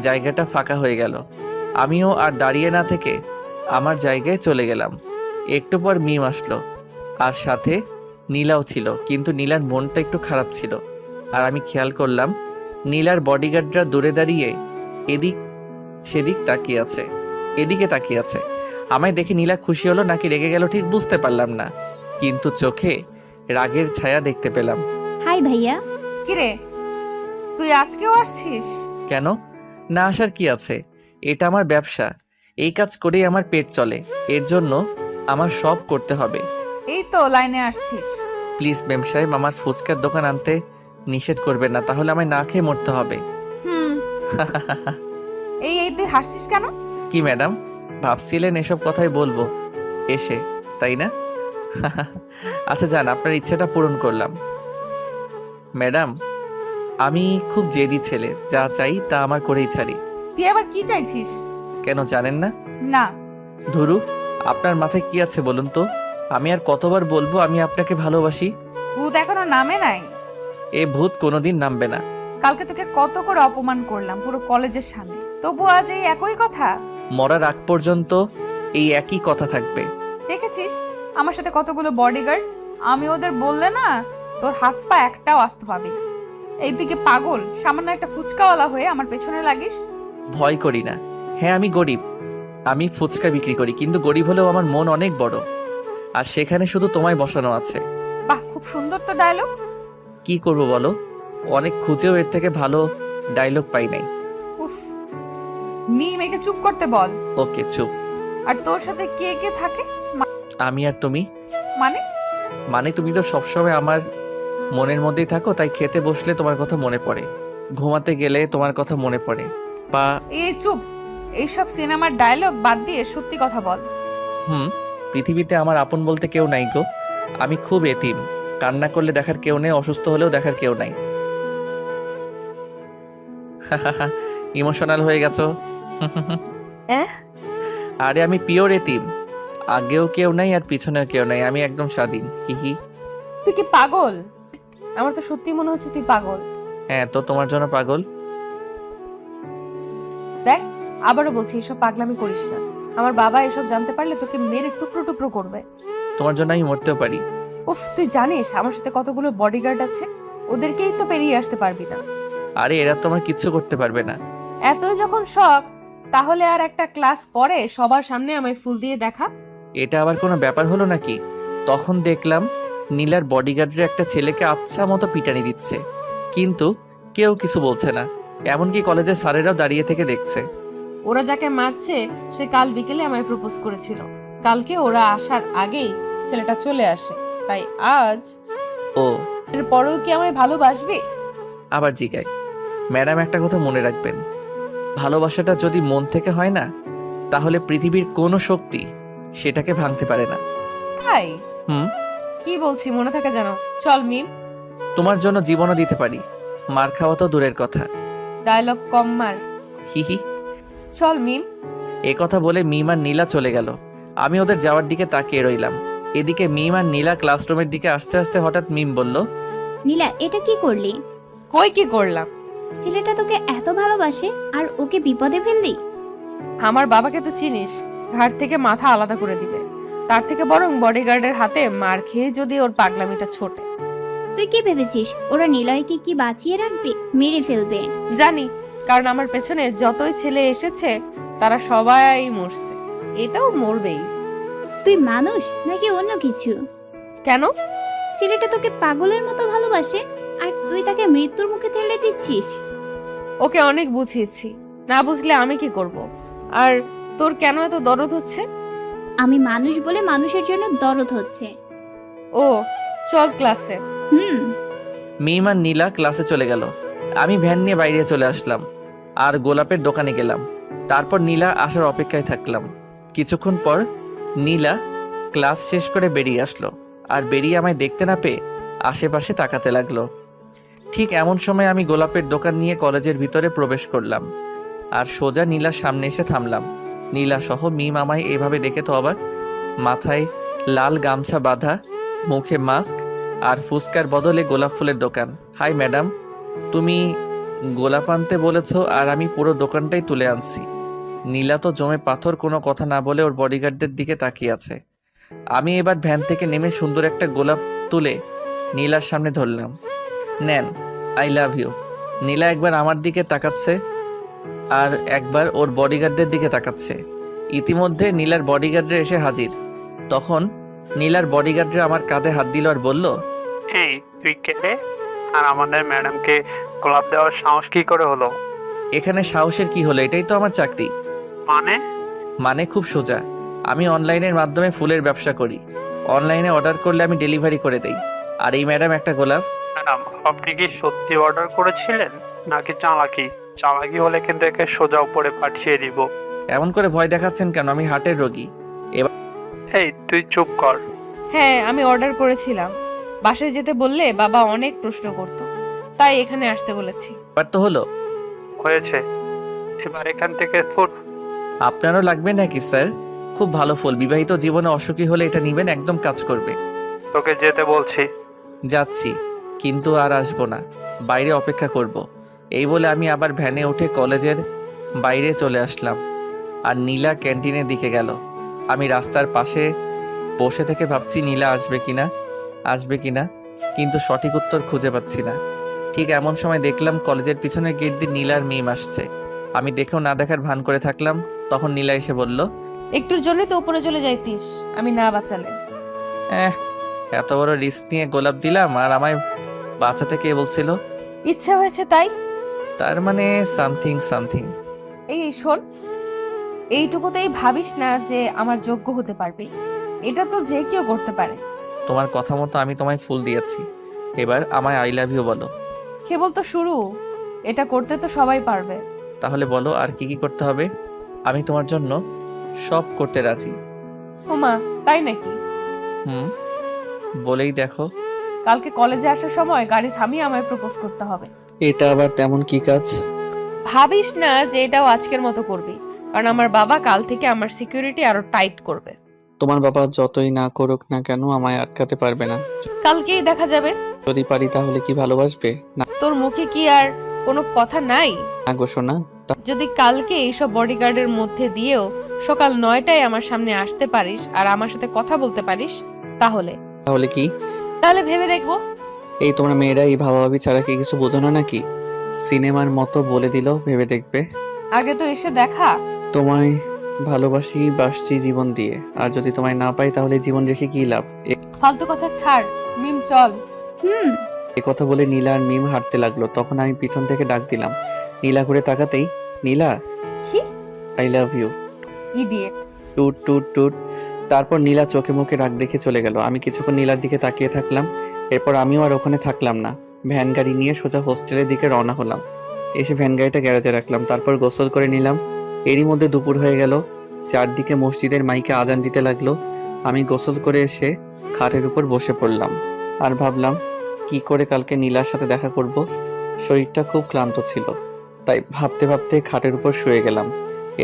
জায়গাটা ফাঁকা হয়ে গেল। আমিও আর দাঁড়িয়ে না থেকে আমার জায়গায় চলে গেলাম। একটু পর মিম আসলো, আর সাথে নীলাও ছিল, কিন্তু নীলার মনটা একটু খারাপ ছিল। আর আমি খেয়াল করলাম নীলার বডিগার্ডরা দূরে দাঁড়িয়ে এদিক সেদিক তাকিয়ে আছে, এদিকে তাকিয়ে আছে। আমায় দেখে নীলা খুশি হলো নাকি রেগে গেল ঠিক বুঝতে পারলাম না, কিন্তু চোখে রাগের ছায়া দেখতে পেলাম। হাই ভাইয়া। কিরে, তুই আজকেও আসছিস? কেন না আসার কি আছে? এটা আমার ব্যবসা, এই কাজ করেই আমার পেট চলে, এর জন্য আমার সব করতে হবে। এই তো লাইনে আসছিস। প্লিজ মেম সাহেব, আমার ফুচকার দোকান আনতে নিষেধ করবেন না, তাহলে আমায় না খেয়ে মরতে হবে। হুম। এই এই তুই হাসছিস কেন? কি ম্যাডাম, ভাবছিলেন এসব কথাই বলবো এসে, তাই না? আচ্ছা যান, আপনার ইচ্ছেটা পূরণ করলাম। ম্যাডাম, আমি খুব জেদি ছেলে, যা চাই তা আমার করেই ছাড়ি। তুই আবার কি চাইছিস? কেন জানেন না? না। ধুরু, আপনার মাথায় কি আছে বলুন তো? আমি আর কতবার বলবো আমি আপনাকে ভালোবাসি? ভূত এখনো নামে নাই। এ ভূত কোনোদিন নামবে না। কালকে তোকে কত করে অপমান করলাম পুরো কলেজের সামনে, তবু আজ এই একই কথা। মরার আগ পর্যন্ত এই একই কথা থাকবে। দেখেছিস আমার সাথে কতগুলো বডিগার্ড, আমি ওদের বললে না তোর হাত পা একটাও আসতে পাবি না। এইদিকে পাগল, সামান্য একটা ফুচকাওয়ালা হয়ে আমার পেছনে লাগিস। ভয় করি না। হ্যাঁ আমি গরিব, আমি ফুচকা বিক্রি করি, কিন্তু গরিব হলেও আমার মন অনেক বড়, আর সেখানে শুধু তোমায় বসানো আছে। বাহ, খুব সুন্দর তো ডায়লগ। কি করব বলো, অনেক খুঁজেও এর থেকে ভালো ডায়লগ পাই নাই। উফ, মেয়েকে চুপ করতে বল। ওকে চুপ। আর তোর সাথে কে কে থাকে? আমি আর তুমি? মানে? মানে তুমি তো সবসময় আমার মনের মধ্যেই থাকো, তাই খেতে বসলে তোমার কথা মনে পড়ে, ঘুমাতে গেলে তোমার কথা মনে পড়ে। পা এই চুপ, এইসব সিনেমার ডায়লগ বাদ দিয়ে সত্যি কথা বল। পৃথিবীতে আমার আপন বলতে কেউ নাই গো। আমি খুব এতিম, কান্না করলে দেখার কেউ নেই, অসুস্থ হলেও দেখার কেউ নাই। ইমোশনাল হয়ে গেছো? আরে আমি পিওর এতিম, আগেও কেউ নাই আর পিছনেও কেউ নাই, আমি একদম স্বাধীন। হিহি। তুই কি পাগল? আমার তো সত্যি মনে হচ্ছে তুই পাগল। হ্যাঁ তো তোমার জন্য পাগল। দেখ, আবারও বলছি এসব পাগলামি করিস না। আমার বাবা এসব জানতে পারলে তোকে মেরে টুকরো টুকরো করবে। তোমার জন্য আমি মরতেও পারি। উফ, তুই জানিস আমার সাথে কতগুলো বডিগার্ড আছে, ওদেরকেই তো পেরিয়ে আসতে পারবি না। আরে এরা তো আমার কিচ্ছু করতে পারবে না। এতই যখন শখ, তাহলে আর একটা ক্লাস পরে সবার সামনে আমায় ফুল দিয়ে দেখা। এটা আবার কোনো ব্যাপার হলো নাকি? তখন দেখলাম নীলার বডিগার্ডের একটা ছেলেকে আচ্ছা মতো পিটানি দিচ্ছে, কিন্তু কেউ কিছু বলছে না। এমনকি কলেজের স্যারেরাও দাঁড়িয়ে থেকে দেখছে। ওরা যাকে মারছে সে কাল বিকেলে আমায় প্রপোজ করেছিল। কালকে ওরা আসার আগেই ছেলেটা চলে আসে, তাই আজ ও এর পরেও কি আমায় ভালোবাসবে? আবার জিগায়। ম্যাডাম, একটা কথা মনে রাখবেন, ভালোবাসাটা যদি মন থেকে হয় না, তাহলে পৃথিবীর কোনো শক্তি সেটাকে ভাঙতে পারে না। তাই হুম, কি বলছি মনে থাকে জানো? চল মিম, তোমার জন্য জীবনও দিতে পারি, মার খাওয়া তো দূরের কথা। ডায়লগ কম মার। হি হি। চল মিম। এ কথা বলে মিম আর নীলা চলে গেল। আমি ওদের যাওয়ার দিকে তাকিয়ে রইলাম। এদিকে মিম আর নীলা ক্লাসরুমের দিকে আসতে আসতে হঠাৎ মিম বলল, নীলা, এটা কি করলি? কই কি করলাম? ছেলেটা তোকে এত ভালোবাসে আর ওকে বিপদে ফেললি? আমার বাবাকে তো চিনিস, ঘাট থেকে মাথা আলাদা করে দিবে। তার থেকে বরং বডিগার্ডের হাতে মার খেয়ে যদি ওর পাগলামিটা ছোটে। তুই কি ভেবেছিস ওরা নিলয়কে কি বাঁচিয়ে রাখবে? মেরে ফেলবে। জানি, কারণ আমার পেছনে যতই ছেলে এসেছে তারা সবাই মরছে, এটাও মরবেই। তুই মানুষ নাকি অন্য কিছু? কেন? ছেলেটা তোকে পাগলের মতো ভালোবাসে আর তুই তাকে মৃত্যুর মুখে ঠেলে দিচ্ছিস। ওকে অনেক বুঝিয়েছি, না বুঝলে আমি কি করব? আর তোর কেন এত দরদ হচ্ছে? আমি মানুষ বলে মানুষের জন্য দরদ হচ্ছে। ও চল ক্লাসে। মিম আর নীলা ক্লাসে চলে গেল। আমি ভ্যান নিয়ে বাইরে চলে আসলাম আর গোলাপের দোকানে গেলাম। তারপর নীলা আসার অপেক্ষায় থাকলাম। কিছুক্ষণ পর নীলা ক্লাস শেষ করে বেরিয়ে আসলো, আর বেরিয়ে আমায় দেখতে না পেয়ে আশেপাশে তাকাতে লাগলো। ঠিক এমন সময় আমি গোলাপের দোকান নিয়ে কলেজের ভিতরে প্রবেশ করলাম আর সোজা নীলার সামনে এসে থামলাম। নীলা সহ মিম আমায় এভাবে দেখে তো অবাক। মাথায় লাল গামছা বাঁধা, মুখে মাস্ক আর ফুসকার বদলে গোলাপ ফুলের দোকান। হাই ম্যাডাম, তুমি গোলাপ আনতে বলেছো আর আমি পুরো দোকানটাই তুলে আনছি। নীলা তো জমে পাথর, কোনো কথা না বলে ওর বডিগার্ডদের দিকে তাকিয়ে আছে। আমি এবার ভ্যান থেকে নেমে সুন্দর একটা গোলাপ তুলে নীলার সামনে ধরলাম। নেন, আই লাভ ইউ। নীলা একবার আমার দিকে তাকাচ্ছে আর একবার ওর বডিগার্ডদের দিকে তাকাচ্ছে। ইতিমধ্যে নীলার বডিগার্ডরা এসে হাজির। তখন নীলার বডিগার্ডরা আমার কাঁধে হাত দিল আর বলল, এই তুই কেটে আর আমাদের ম্যাডামকে গোলাপ দেওয়ার সাহস কি করে হলো? এখানে সাহসের কি হলো? এটাই তো আমার চাকরি। মানে খুব সোজা। আমি অনলাইনের মাধ্যমে ফুলের ব্যবসা করি। অনলাইনে অর্ডার করলে আমি ডেলিভারি করে দেই। আর এই ম্যাডাম একটা গোলাপ। ম্যাডাম, আপনি কি সত্যি অর্ডার করেছিলেন নাকি চালাকি? চালাকি হলে কিন্তু একে সোজা উপরে পাঠিয়ে দিব। এমন করে ভয় দেখাচ্ছেন কেন? আমি হার্টের রোগী। এই তুই চুপ কর। হ্যাঁ, আমি অর্ডার করেছিলাম। বাসায় যেতে বললে বাবা অনেক প্রশ্ন করত, তাই এখানে আসতে বলেছি। এবার তো হলো। হয়েছে, এবার এখান থেকে ফুট। আপনারও লাগবে নাকি স্যার? খুব ভালো ফুল। বিবাহিত জীবনে অসুখী হলে এটা নিবেন, একদম কাজ করবে। তোকে যেতে বলছি। যাচ্ছি, কিন্তু আর আসবো না, বাইরে অপেক্ষা করব। এই বলে আমি আবার ভ্যানে উঠে কলেজের বাইরে চলে আসলাম আর নীলা ক্যান্টিনের দিকে গেল। আমি রাস্তার পাশে বসে থেকে ভাবছি নীলা আসবে কিনা, কিন্তু সঠিক উত্তর খুঁজে পাচ্ছি না। ঠিক এমন সময় দেখলাম কলেজের পিছনের গেট দিয়ে নীলা আর মিম আসছে। আমি দেখেও না দেখার ভান করে থাকলাম। তখন নীলা এসে বলল, একটুর জন্য তো উপরে চলে যাইতিস, আমি না বাঁচালে। এত বড় রিস্ক নিয়ে গোলাপ দিলাম আর আমায় বাঁচাতে কে বলছিল? ইচ্ছে হয়েছে তাই। তার মানে সামথিং। এই শোন, এইটুকুতেই ভাবিস না যে আমার যোগ্য হতে পারবি। এটা তো যে কেউ করতে পারে। তোমার কথা মতো আমি তোমায় ফুল দিয়েছি, এবার আমায় আই লাভ ইউ বলো। কেবল তো শুরু, এটা করতে তো সবাই পারবে। তাহলে বলো আর কি কি করতে হবে? আমি তোমার জন্য সব করতে রাজি। ওমা, তাই নাকি? বলেই দেখো। কালকে কলেজে আসার সময় গাড়ি থামিয়ে আমায় প্রপোজ করতে হবে। এটা আবার তেমন কি কাজ? ভাবিস না যে এটাও আজকের মতো করবি, কারণ আমার বাবা কাল থেকে আমার সিকিউরিটি আরো টাইট করবে। তোমার বাবা যতই না করুক না কেন আমায় আটকাতে পারবে না। কালকেই দেখা যাবে। যদি পারি তাহলে কি ভালোবাসবে না? তোর মুখে কি আর কোনো কথা নাই? গো সোনা, যদি কালকে এইসব বডিগার্ডের মধ্যে দিয়েও সকাল 9টায় আমার সামনে আসতে পারিস আর আমার সাথে কথা বলতে পারিস, তাহলে কি? তাহলে ভেবে দেখবো। এই তোমরা মেয়েরা এই ভাবাভাবি ছাড়া কি কিছু বোঝো না নাকি? সিনেমার মতো বলে দিল ভেবে দেখবে। আগে তো এসে দেখা, তোমায় ভালোবাসি, বাসছি জীবন দিয়ে। আর যদি তোমায় না পাই তাহলে জীবন রেখে কি লাভ? ফালতু কথা ছাড়, মিম চল। হুম। এ কথা বলে নীলা আর মিম হাঁটতে লাগলো। তখন আমি পিছন থেকে ডাক দিলাম। নীলা ঘুরে তাকাতেই, নীলা, কি? I love you. Idiot. Toot toot টুট। তারপর নীলা চোখে মুখে রাগ দেখে চলে গেল। আমি কিছুক্ষণ নীলার দিকে তাকিয়ে থাকলাম। এরপর আমিও আর ওখানে থাকলাম না, ভ্যান গাড়ি নিয়ে সোজা হোস্টেলের দিকে রওনা হলাম। এসে ভ্যান গাড়িটা গ্যারেজে রাখলাম, তারপর গোসল করে নিলাম। এরই মধ্যে দুপুর হয়ে গেল। চারদিকে মসজিদের মাইকে আজান দিতে লাগলো। আমি গোসল করে এসে খাটের উপর বসে পড়লাম আর ভাবলাম কি করে কালকে নীলার সাথে দেখা করব। শরীরটা খুব ক্লান্ত ছিল, তাই ভাবতে ভাবতে খাটের উপর শুয়ে গেলাম।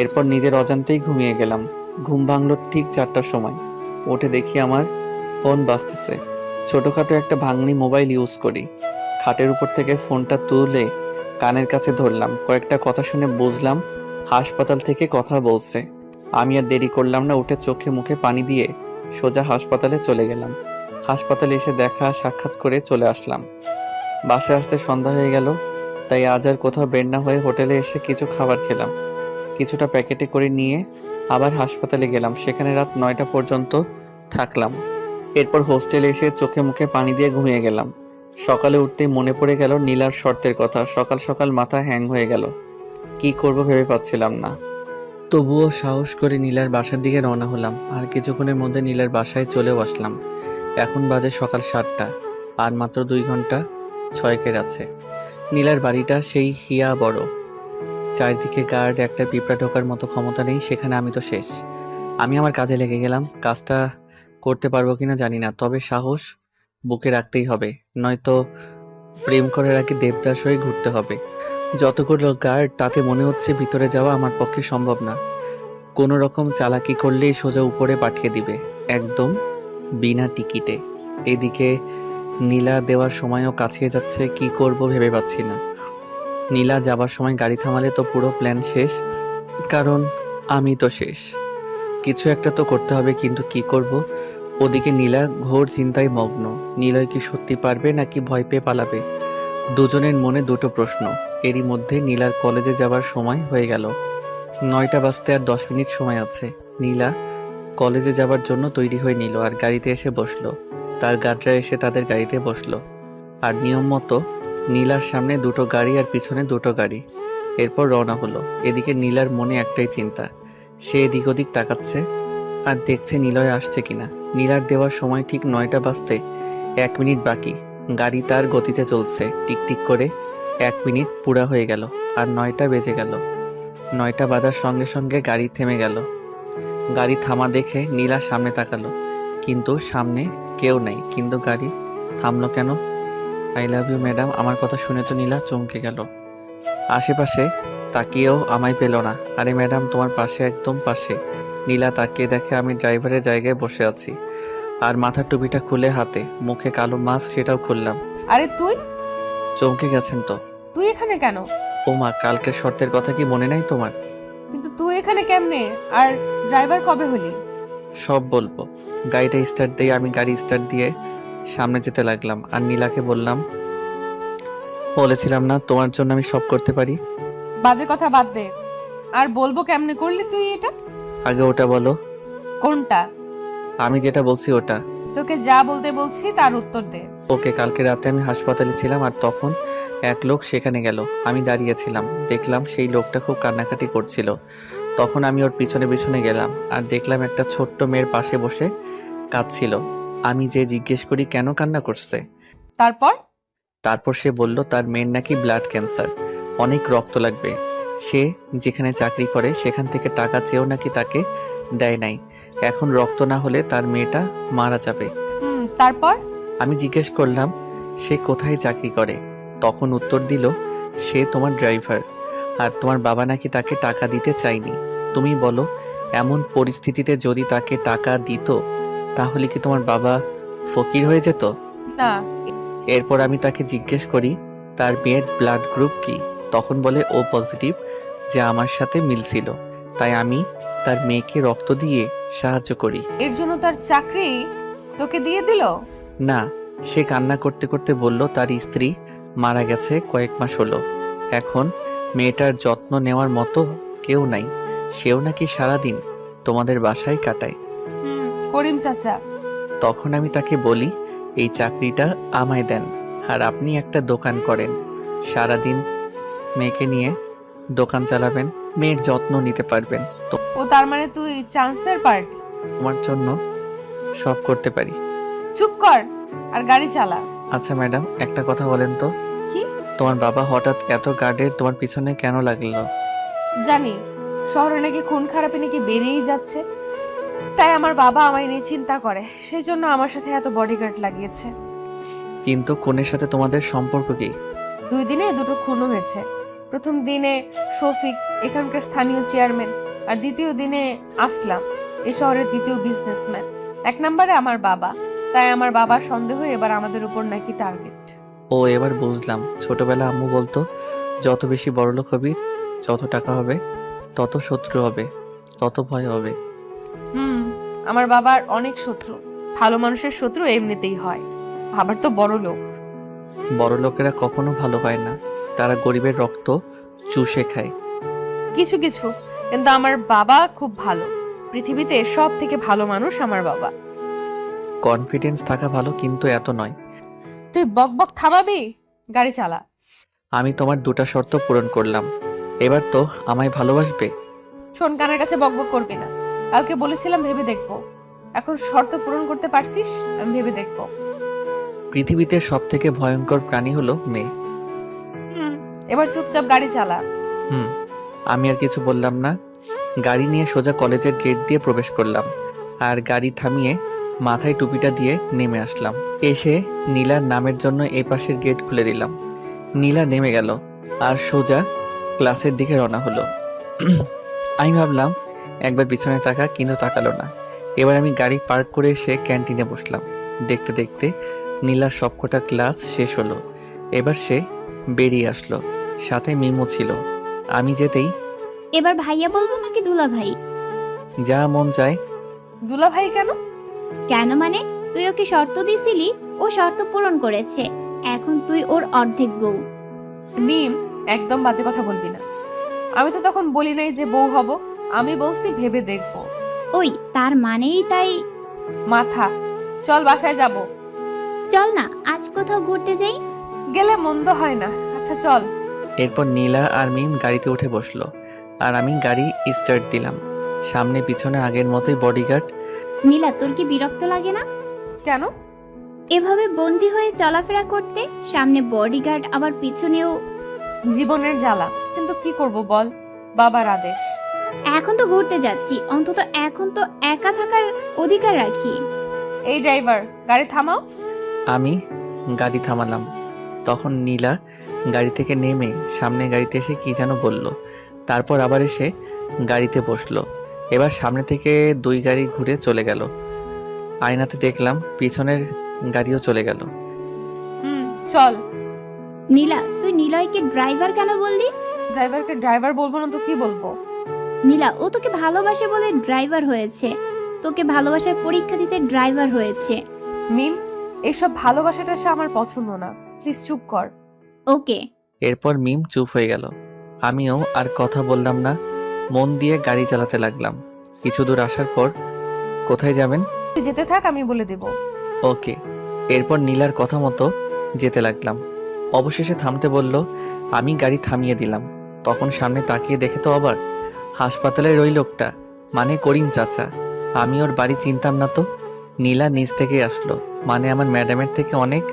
এরপর নিজের অজান্তেই ঘুমিয়ে গেলাম। ঘুম ভাঙল ঠিক 4টার সময়। উঠে দেখি আমার ফোন বাজতেছে। ছোটখাটো একটা ভাঙনি মোবাইল ইউজ করি। খাটের উপর থেকে ফোনটা তুলে কানের কাছে ধরলাম। কয়েকটা কথা শুনে বুঝলাম হাসপাতাল থেকে কথা বলছে। আমি আর দেরি করলাম না, উঠে চোখে মুখে পানি দিয়ে সোজা হাসপাতালে চলে গেলাম। হাসপাতালে এসে দেখা সাক্ষাৎ করে চলে আসলাম। বাসায় আসতে সন্ধ্যা হয়ে গেল, তাই আজ আর কোথাও বের না হয়ে হোটেলে এসে কিছু খাবার খেলাম। কিছুটা প্যাকেটে করে নিয়ে আবার হাসপাতালে গেলাম। সেখানে রাত 9টা পর্যন্ত থাকলাম। এরপর হোস্টেলে এসে চোখে মুখে পানি দিয়ে ঘুমিয়ে গেলাম। সকালে উঠতেই মনে পড়ে গেল নীলার শর্তের কথা। সকাল সকাল মাথা হ্যাং হয়ে গেল, কি করব ভেবে পাচ্ছিলাম না। তবুও সাহস করে নীলার বাসার দিকে রওনা হলাম। আর কিছুক্ষণের মধ্যে নীলার বাসায় চলেও আসলাম। এখন বাজে সকাল 7টা, আর মাত্র 2 ঘন্টা 6 আছে। নীলার বাড়িটা সেই হিয়া বড়, চারদিকে গার্ড, একটা পিঁপড়া ঢোকার মতো ক্ষমতা নেই সেখানে। আমি তো শেষ। আমি আমার কাজে লেগে গেলাম। কাজটা করতে পারবো কিনা জানি না, তবে সাহস বুকে রাখতেই হবে, নয়তো প্রেম করার আগে দেবদাস হয়ে ঘুরতে হবে। যতগুলো গার্ড, তাতে মনে হচ্ছে ভিতরে যাওয়া আমার পক্ষে সম্ভব না। কোনো রকম চালাকি করলেই সোজা উপরে পাঠিয়ে দিবে, একদম বিনা টিকিটে। এদিকে নীলা দেওয়ার সময়ও কাছিয়ে যাচ্ছে, কি করব ভেবে পাচ্ছি না। নীলা যাবার সময় গাড়ি থামালে তো পুরো প্ল্যান শেষ, কারণ আমি তো শেষ। কিছু একটা তো করতে হবে, কিন্তু কি করব? ওদিকে নীলা ঘোর চিন্তায় মগ্ন। নীলয় কি সত্যি পারবে নাকি ভয় পেয়ে পালাবে? দুজনের মনে দুটো প্রশ্ন। এরই মধ্যে নীলার কলেজে যাবার সময় হয়ে গেল। 9টা বাজতে আর 10 মিনিট সময় আছে। নীলা কলেজে যাবার জন্য তৈরি হয়ে নিল আর গাড়িতে এসে বসলো। তার গার্ডরা এসে তাদের গাড়িতে বসলো। আর নিয়ম মতো নীলার সামনে 2টো গাড়ি আর পিছনে 2টো গাড়ি। এরপর রওনা হলো। এদিকে নীলার মনে একটাই চিন্তা, সে এদিক ওদিক তাকাচ্ছে আর দেখছে নিলয় আসছে কিনা। নীলার দেওয়ার সময় ঠিক 9টা বাজতে 1 মিনিট বাকি। গাড়ি তার গতিতে চলছে, টিকটিক করে 1 মিনিট পুরা হয়ে গেল আর 9টা বেজে গেল। 9টা বাজার সঙ্গে সঙ্গে গাড়ি থেমে গেল। গাড়ি থামা দেখে নীলা সামনে তাকালো, কিন্তু সামনে কেউ নেই। কিন্তু গাড়ি থামলো কেন? আই লাভ ইউ ম্যাডাম, আমার কথা শুনে তো নীলা চমকে গেল। আশেপাশে তাকিয়েও আমায় পেল না। আরে ম্যাডাম, তোমার পাশে, একদম পাশে। নীলা তাকিয়ে দেখে আমি ড্রাইভারের জায়গায় বসে আছি আর মাথার টুপিটা খুলে হাতে, মুখে কালো মাস্ক, সেটাও খুললাম। আরে তুই চমকে গেছেন তো? তুই এখানে কেন? ও মা, কালকের শর্তের কথা কি মনে নাই তোমার? কিন্তু তুই এখানে কেমনে? আর ড্রাইভার কবে হলি? সব বলবো। গাড়িটা স্টার্ট দিয়ে আমি গাড়ি স্টার্ট দিয়ে সামনে যেতে লাগলাম আর নীলাকে বললাম, বলেছিলাম না তোমার জন্য আমি সব করতে পারি? বাজে কথা বাদ দে। আর বলবো কেমনে করলি তুই এটা? আগে ওটা বলো। কোনটা? আমি যেটা বলছি ওটা। তোকে যা বলতে বলছি তার উত্তর দে। ওকে, কালকে রাতে আমি হাসপাতালে ছিলাম আর তখন এক লোক সেখানে গেল। আমি দাঁড়িয়েছিলাম, দেখলাম সেই লোকটা খুব কান্নাকাটি করছিল। তখন আমি ওর পিছনে পিছনে গেলাম আর দেখলাম একটা ছোট্ট মেয়ের পাশে বসে কাঁদছিল। আমি যে জিজ্ঞেস করি কেন কান্না করছে। তারপর সে বলল তার মেয়ের নাকি ব্লাড ক্যান্সার, অনেক রক্ত লাগবে। সে যেখানে চাকরি করে সেখান থেকে টাকা চেয়েও নাকি তাকে দেয় নাই। এখন রক্ত না হলে তার মেয়েটা মারা যাবে। তারপর আমি জিজ্ঞেস করলাম সে কোথায় চাকরি করে। তখন উত্তর দিল সে তোমার ড্রাইভার, আর তোমার বাবা নাকি তাকে টাকা দিতে চায়নি। তুমি বলো, এমন পরিস্থিতিতে যদি তাকে টাকা দিত তাহলে কি তোমার বাবা ফকির হয়ে যেত? না। এরপর আমি তাকে জিজ্ঞেস করি তার মেয়ের ব্লাড গ্রুপ কি। তখন বলে ও পজিটিভ, যা আমার সাথে মিলছিল, তাই আমি তার মেয়েকে রক্ত দিয়ে সাহায্য করি। এর জন্য তার চাকরি তোকে দিয়ে দিল? না, সে কান্না করতে করতে বলল তার স্ত্রী মারা গেছে কয়েক মাস হলো। এখন মেয়েটার যত্ন নেওয়ার মতো কেউ নাই, সেও নাকি সারাদিন তোমাদের বাসায় কাটায়। করিম চাচা। তখন আমি তাকে বলি, এই চাকরিটা আমায় দেন, আর আপনি একটা দোকান করেন, সারাদিন মেয়েকে নিয়ে দোকান চালাবেন, মেয়ের যত্ন নিতে পারবেন, তো ও তার মানে তুই চান্সের পার্টি? তোমার জন্য সব করতে পারি। চুপ কর আর গাড়ি চালা। আচ্ছা ম্যাডাম, একটা কথা বলেন তো, কি? তোমার বাবা হঠাৎ এত গার্ডের তোমার পিছনে কেন লাগলো? জানি শহরে নাকি খুন খারাপি নাকি বেরিয়েই যাচ্ছে, তাই আমার বাবা আমায় নিয়ে চিন্তা করে, সেই জন্য আমার সাথে এত বডিগার্ড লাগিয়েছে। কিন্তু খুনের সাথে তোমাদের সম্পর্ক কি? 2 দিনে 2টো খুন হয়েছে। প্রথম দিনে শফিক, এখানকার স্থানীয় চেয়ারম্যান, আর দ্বিতীয় দিনে আসলাম, এই শহরের দ্বিতীয় বিজনেসম্যান। 1 নম্বরে আমার বাবা, তাই আমার বাবার সন্দেহ এবার আমাদের উপর নাকি টার্গেট। ও এবার বুঝলাম, ছোটবেলা আম্মু বলতো যত বেশি বড়লোক হবি, যত টাকা হবে, তত শত্রু হবে, তত ভয় হবে। আমার বাবার অনেক শত্রু। ভালো মানুষের শত্রু এমনিতেই হয়, আবার তো বড় লোক। বড় লোকেরা কখনো ভালো হয় না, তারা গরিবের রক্ত চুষে খায়। কিছু কিছু, কিন্তু আমার বাবা খুব ভালো। পৃথিবীতে সব থেকে ভালো মানুষ আমার বাবা। কনফিডেন্স থাকা ভালো, কিন্তু এত নয়। তুই বক বক থামাবি? গাড়ি চালা। আমি তোমার 2টা শর্ত পূরণ করলাম, এবার তো আমায় ভালোবাসবে? শোন, কানের কাছে বক বক করবি না। কালকে বলেছিলাম ভেবে দেখবো, এখন শর্ত পূরণ করতে পারছিস? আমি ভেবে দেখবো। পৃথিবীতে সব থেকে ভয়ঙ্কর প্রাণী হলো মেয়ে। এবার চুপচাপ গাড়ি চালা। আমি আর কিছু বললাম না, গাড়ি নিয়ে সোজা কলেজের গেট দিয়ে প্রবেশ করলাম, আর গাড়ি থামিয়ে মাথায় টুপিটা দিয়ে নেমে আসলাম। এসে নীলার নামের জন্য এই পাশের গেট খুলে দিলাম। নীলা নেমে গেল আর সোজা ক্লাসের দিকে রওনা হলো। আমি ভাবলাম একবার পিছনে তাকা, কিন্তু তাকালো না। এবার আমি গাড়ি পার্ক করে এসে ক্যান্টিনে বসলাম। দেখতে দেখতে নীলার সবকটা ক্লাস শেষ হলো। এবার সে বেরিয়ে আসলো, সাথে মিমো ছিল। আমি যেতেই, এবার ভাইয়া বলবো নাকি দুলা ভাই? যা মন চায়। দুলা ভাই কেন? কেন মানে, তুই ওকে শর্ত দিছিলি, ও শর্ত পূরণ করেছে, এখন তুই ওর অর্ধেক বউ। মিম, একদম বাজে কথা বলবি না। আমি তো তখন বলি নাই যে বউ হব, আমি বলছি ভেবে দেখবো। ওই তার মানেই তাই। মাথা, চল বাসায় যাব। চল না আজ কোথাও ঘুরতে যাই। গেলে মন্দ হয় না। আচ্ছা চল। এরপর নীলা আর মিম গাড়িতে উঠে বসলো, আর আমি গাড়ি স্টার্ট দিলাম। সামনে পিছনে আগের মতোই বডিগার্ড। নীলা, তোর কি বিরক্ত লাগে না কেন? এভাবে বন্দি হয়ে চলাফেরা করতে? সামনে বডিগার্ড, আবার পিছনেও। জীবনের জ্বালা, কিন্তু কি করব বল, বাবার আদেশ। এখন তো ঘুরতে যাচ্ছি, অন্তত এখন তো একা থাকার অধিকার রাখি। এই ড্রাইভার, গাড়ি থামাও। আমি গাড়ি থামালাম। তখন নীলা গাড়ি থেকে নেমে সামনে গাড়িতে এসে কি যেন বলল, তারপর আবার এসে গাড়িতে বসলো। এবার সামনে থেকে 2 গাড়ি ঘুরে চলে গেল। আয়নাতে দেখলাম পিছনের গাড়িও চলে গেল। চল। নীলা, তুই নিলয়কে ড্রাইভার কেন বললি? ড্রাইভারকে ড্রাইভার বলবো না তো কি বলবো? নীলা, ও তোকে ভালোবাসে বলে ড্রাইভার হয়েছে, তোকে ভালোবাসার পরীক্ষা দিতে ড্রাইভার হয়েছে। মিম, এইসব ভালোবাসাটা আমার পছন্দ না, প্লিজ চুপ কর। ওকে। এরপর মিম চুপ হয়ে গেল। আমিও আর কথা বললাম না, মন দিয়ে গাড়ি চালাতে লাগলাম। কিছু দূর আসার পর, কোথায় যাবেন? তুই যেতে থাক, আমি বলে দেব। ওকে। এরপর নীলার কথা মতো যেতে লাগলাম। অবশেষে থামতে বলল, আমি গাড়ি থামিয়ে দিলাম। তখন সামনে তাকিয়ে দেখে তো অবাক, হাসপাতালের ওই লোকটা, মানে করিম চাচা। আমি ওর বাড়ি চিনতাম না তো। নীলা নিচ থেকে আসলো, মানে আমার ম্যাডামের থেকে অনেক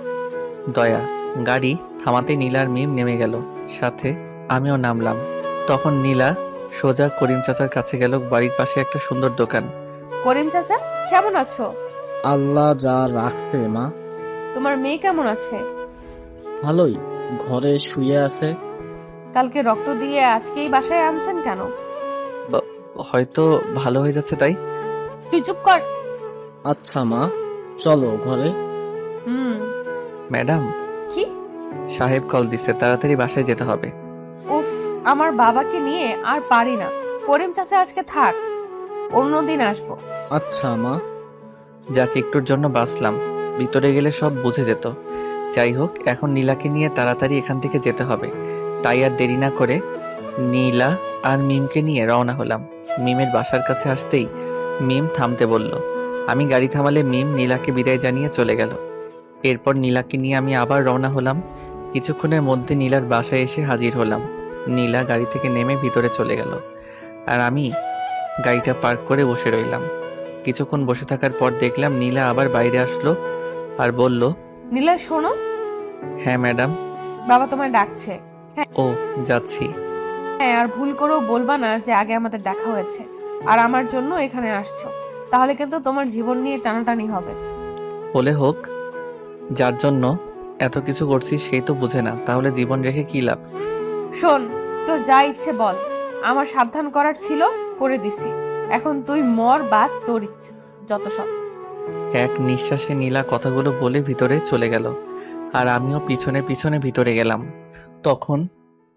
দয়া। গাড়ি থামাতে নীলা আর মিম নেমে গেল, সাথে আমিও নামলাম। তখন নীলা সোজা করিম চাচার কাছে গেল। বাড়ির পাশে একটা সুন্দর দোকান। করিম চাচা, কেমন আছো? আল্লাহ যা রাখছে মা। তোমার মেয়ে কেমন আছে? ভালোই, ঘরে শুয়ে আছে। কালকে রক্ত দিয়ে আজকেই বাসায় আনছেন কেন? হয়তো ভালো হয়ে যাচ্ছে তাই। তুই চুপ কর। আচ্ছা মা, চলো ঘরে। ম্যাডাম, কি? সাহেব কল দিছে, তাড়াতাড়ি বাসায় যেতে হবে। উফ, আমার বাবাকে নিয়ে আর পারি না। করিম চাচা আজকে থাক, অন্যদিন আসবো। আচ্ছা মা। যাকে একটুর জন্য বাঁচলাম, ভিতরে গেলে সব বুঝে যেত। যাই হোক, এখন নীলাকে নিয়ে তাড়াতাড়ি এখান থেকে যেতে হবে। তাই আর দেরি না করে নীলা আর মিমকে নিয়ে রওনা হলাম। মিমের বাসার কাছে আসতেই মিম থামতে বলল। আমি গাড়ি থামালে মিম নীলাকে বিদায় জানিয়ে চলে গেল। এরপর নীলাকে নিয়ে আমি আবার রওনা হলাম। কিছুক্ষণের মধ্যে নীলার বাসায় এসে হাজির হলাম। নীলা গাড়ি থেকে নেমে ভিতরে চলে গেল, আর আমি গাড়িটা পার্ক করে বসে রইলাম। কিছুক্ষণ বসে থাকার পর দেখলাম নীলা আবার বাইরে আসলো আর বলল, নীলা শোনো, হ্যাঁ ম্যাডাম। বাবা তোমায় ডাকছে। ও, যাচ্ছি। হ্যাঁ, আর ভুল করেও বলবা না যে আগে আমাদের দেখা হয়েছে আর আমার জন্য এখানে আসছো, তাহলে কিন্তু তোমার জীবন নিয়ে টানাটানি হবে। হলে হোক, যার জন্য এত কিছু করছি সেই তো বুঝে না, তাহলে জীবন রেখে কি লাভ? শোন, তোর যা ইচ্ছে বল, আমার সাবধান করার ছিল করে দিছি, এখন তুই মর বাঁচ তোর ইচ্ছে, যত সব। এক নিঃশ্বাসে নীলা কথাগুলো বলে ভিতরে চলে গেল, আর আমিও পিছনে পিছনে ভিতরে গেলাম। তখন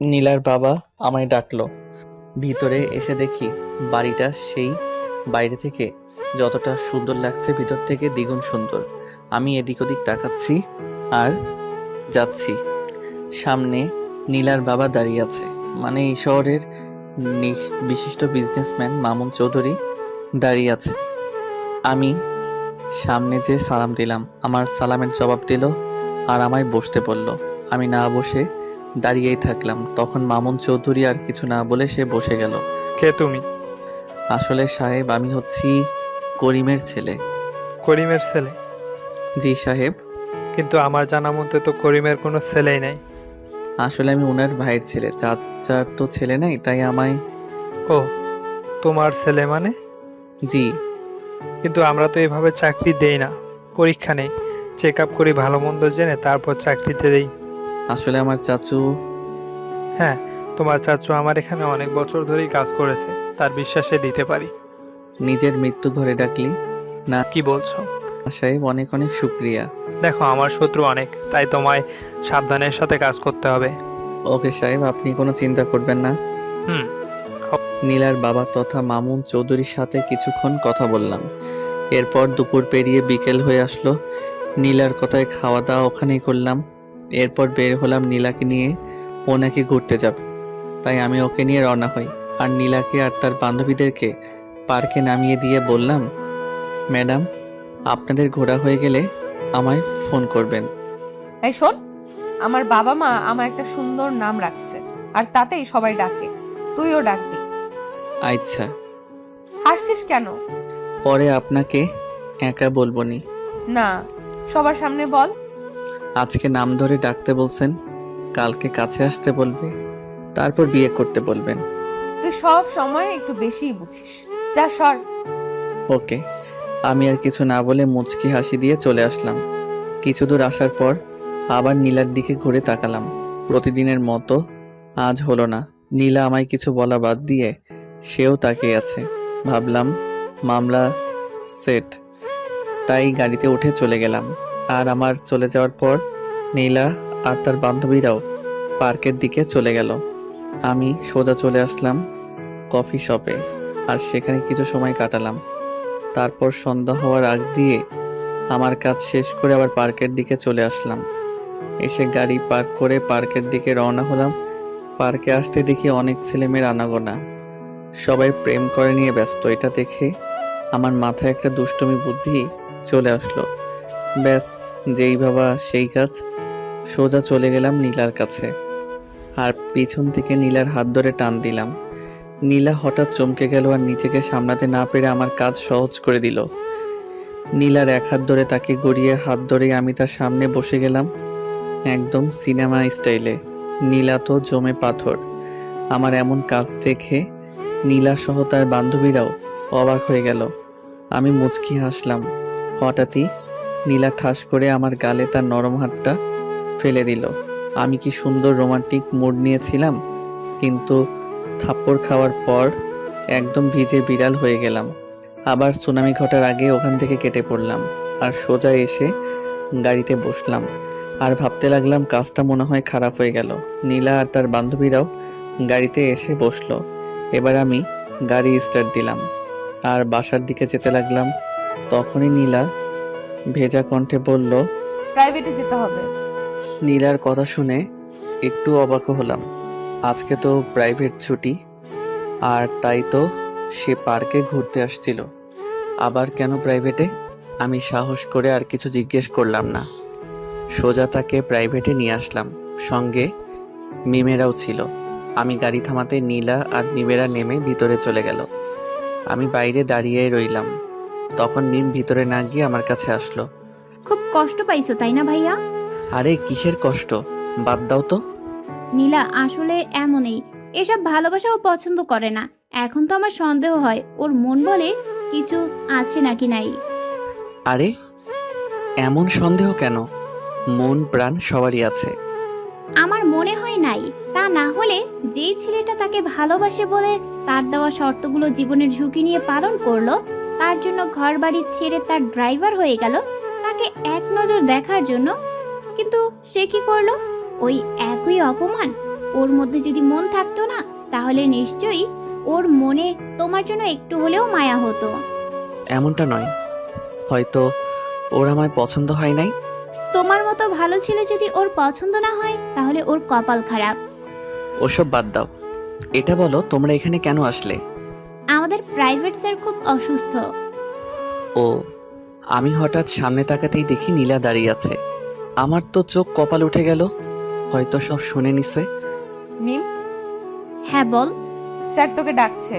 নীলার বাবা আমায় ডাকলো। ভিতরে এসে দেখি বাড়িটা সেই বাইরে থেকে যতটা সুন্দর লাগছে ভিতর থেকে দ্বিগুণ সুন্দর। আমি এদিক ওদিক তাকাচ্ছি আর যাচ্ছি। সামনে নীলার বাবা দাঁড়িয়ে আছে, মানে এই শহরের বিশিষ্ট বিজনেসম্যান মামুন চৌধুরী দাঁড়িয়ে আছে। আমি সামনে যে সালাম দিলাম, আমার সালামের জবাব দিল আর আমায় বসতে বলল। আমি না বসে দাঁড়িয়েই থাকলাম। তখন মামুন চৌধুরী আর কিছু না বলে সে বসে গেল। কে তুমি? আসলে সাহেব, আমি হচ্ছি করিমের ছেলে। করিমের ছেলে? জি সাহেব। কিন্তু আমার জানা মতে তো করিমের কোনো ছেলেই নাই। আসলে আমি ওনার ভাইয়ের ছেলে, চাচার তো ছেলে নাই, তাই আমায়। ও, তোমার ছেলে মানে? জি। কিন্তু আমরা তো এভাবে চাকরি দেই না, পরীক্ষা নেই, চেক আপ করি ভালো মন্দ জেনে তারপর চাকরিতে দেই। আসলে আমার চাচু। হ্যাঁ, তোমার চাচু আমার এখানে অনেক বছর ধরেই কাজ করেছে, তার বিশ্বাসে দিতে পারি। নিজের মৃত্যু ঘরে ডাকলি না কি বলছো? সাহেব, অনেক অনেক শুক্রিয়া। দেখো, আমার শত্রু অনেক, তাই তোমায় সাবধানের সাথে কাজ করতে হবে। ওকে সাহেব, আপনি কোনো চিন্তা করবেন না। হুম। নীলার বাবা তথা মামুন চৌধুরীর সাথে কিছুক্ষণ কথা বললাম। এরপর দুপুর পেরিয়ে বিকেল হয়ে আসলো। নীলার কথায় খাওয়া দাওয়া ওখানেই করলাম। এরপর বের হলাম নীলাকে নিয়ে। ও নাকি ঘুরতে যাবে, তাই আমি ওকে নিয়ে রওনা হই। আর নীলাকে আর তার বান্ধবীদেরকে পার্কে নামিয়ে দিয়ে বললাম, ম্যাডাম, আপনাদের ঘোরা হয়ে গেলে আমায় ফোন করবেন। এই শোন, আমার বাবা মা আমার একটা সুন্দর নাম রাখছে, আর তাতেই সবাই ডাকে, তুইও ডাকবি। আচ্ছা। হাসছিস কেন? পরে আপনাকে একা বলবো নি। না, সবার সামনে বল। আজকে নাম ধরে ডাকতে বলছেন, কালকে কাছে আসতে বলবে, তারপর বিয়ে করতে বলবেন। তুই সব সময় একটু বেশিই বুঝিস, যা সর। ওকে। আমি আর কিছু না বলে মুচকি হাসি দিয়ে চলে আসলাম। কিছু দূর আসার পর আবার নীলার দিকে ঘুরে তাকালাম। প্রতিদিনের মতো আজ হলো না। নীলা আমায় কিছু বলা বাদ দিয়ে সেও তাকিয়ে আছে। ভাবলাম মামলা সেট, তাই গাড়িতে উঠে চলে গেলাম। আর আমার চলে যাওয়ার পর নীলা আর তার বান্ধবীরাও পার্কের দিকে চলে গেল। আমি সোজা চলে আসলাম কফি শপে, আর সেখানে কিছু সময় কাটালাম। তারপর সন্ধ্যা হওয়ার আগ দিয়ে আমার কাজ শেষ করে আবার পার্কের দিকে চলে আসলাম। এসে গাড়ি পার্ক করে পার্কের দিকে রওনা হলাম। পার্কে আসতে দেখি অনেক ছেলেমেয়ের আনাগোনা, সবাই প্রেম করে নিয়ে ব্যস্ত। এটা দেখে আমার মাথায় একটা দুষ্টুমি বুদ্ধি চলে আসলো। ব্যাস, যেই ভাবা সেই কাজ। সোজা চলে গেলাম নীলার কাছে, আর পিছন থেকে নীলার হাত ধরে টান দিলাম। নীলা হঠাৎ চমকে গেল আর নিজেকে সামলাতে না পেরে আমার কাজ সহজ করে দিল। নীলার এক হাত ধরে তাকে গড়িয়ে হাত ধরে আমি তার সামনে বসে গেলাম, একদম সিনেমা স্টাইলে। নীলা তো জমে পাথর। আমার এমন কাজ দেখে নীলা সহ তার বান্ধবীরাও অবাক হয়ে গেল। আমি মুচকি হাসলাম। হঠাৎই নীলা ঠাস করে আমার গালে তার নরম হাতটা ফেলে দিল। আমি কি সুন্দর রোমান্টিক মুড নিয়েছিলাম, কিন্তু থাপ্পড় খাওয়ার পর একদম ভিজে বিড়াল হয়ে গেলাম। আবার সুনামি ঘটার আগে ওখান থেকে কেটে পড়লাম আর সোজা এসে গাড়িতে বসলাম। আর ভাবতে লাগলাম কাজটা মনে হয় খারাপ হয়ে গেল। নীলা আর তার বান্ধবীরাও গাড়িতে এসে বসলো। এবার আমি গাড়ি স্টার্ট দিলাম আর বাসার দিকে যেতে লাগলাম। তখনই নীলা ভেজা কণ্ঠে বলল, প্রাইভেটে যেতে হবে। নীলার কথা শুনে একটু অবাক হলাম। আজকে তো প্রাইভেট ছুটি, আর তাই তো সে পার্কে ঘুরতে আসছিল। আবার কেন প্রাইভেটে? আমি সাহস করে আর কিছু জিজ্ঞেস করলাম না, সোজা তাকে প্রাইভেটে নিয়ে আসলাম। সঙ্গে মিমেরাও ছিল। আমি গাড়ি থামাতে নীলা আর মিমেরা নেমে ভিতরে চলে গেল। আমি বাইরে দাঁড়িয়ে রইলাম। তখন মিম ভিতরে না গিয়ে আমার কাছে আসলো। খুব কষ্ট পাইছো তাই না ভাইয়া? আরে কিসের কষ্ট, বাদ দাও তো। নীলা আসলে এমনই, এসব ভালোবাসাও পছন্দ করে না। এখন তো আমার সন্দেহ হয় ওর মন বলে কিছু আছে নাকি নাই। আরে এমন সন্দেহ কেন? মন প্রাণ সবারই আছে। আমার মনে হয় নাই। তা না হলে যেই ছেলেটা তাকে ভালোবাসে বলে তার দেওয়া শর্তগুলো জীবনের ঝুঁকি নিয়ে পালন করলো, তার জন্য ঘর বাড়ি ছেড়ে তার ড্রাইভার হয়ে গেল তাকে এক নজর দেখার জন্য, কিন্তু সে কি করলো? ওই একই অপমান। ওর মধ্যে যদি মন থাকতো না, তাহলে নিশ্চয়ই ওর মনে তোমার জন্য একটু হলেও মায়া হতো। এমনটা নয়, হয়তো ওর আমায় পছন্দ হয় নাই। তোমার মতো ভালো ছেলে যদি ওর পছন্দ না হয়, তাহলে ওর কপাল খারাপ। ওসব বাদ দাও, এটা বলো তোমরা এখানে কেন আসলে? আমাদের প্রাইভেট স্যার খুব অসুস্থ। ও, আমি হঠাৎ সামনে তাকাতেই দেখি নীলা দাঁড়িয়ে আছে। আমার তো চোখ কপাল উঠে গেল, হয়তো সব শুনে নিছে। মিম, হ্যাঁ বল। স্যার তোকে ডাকছে।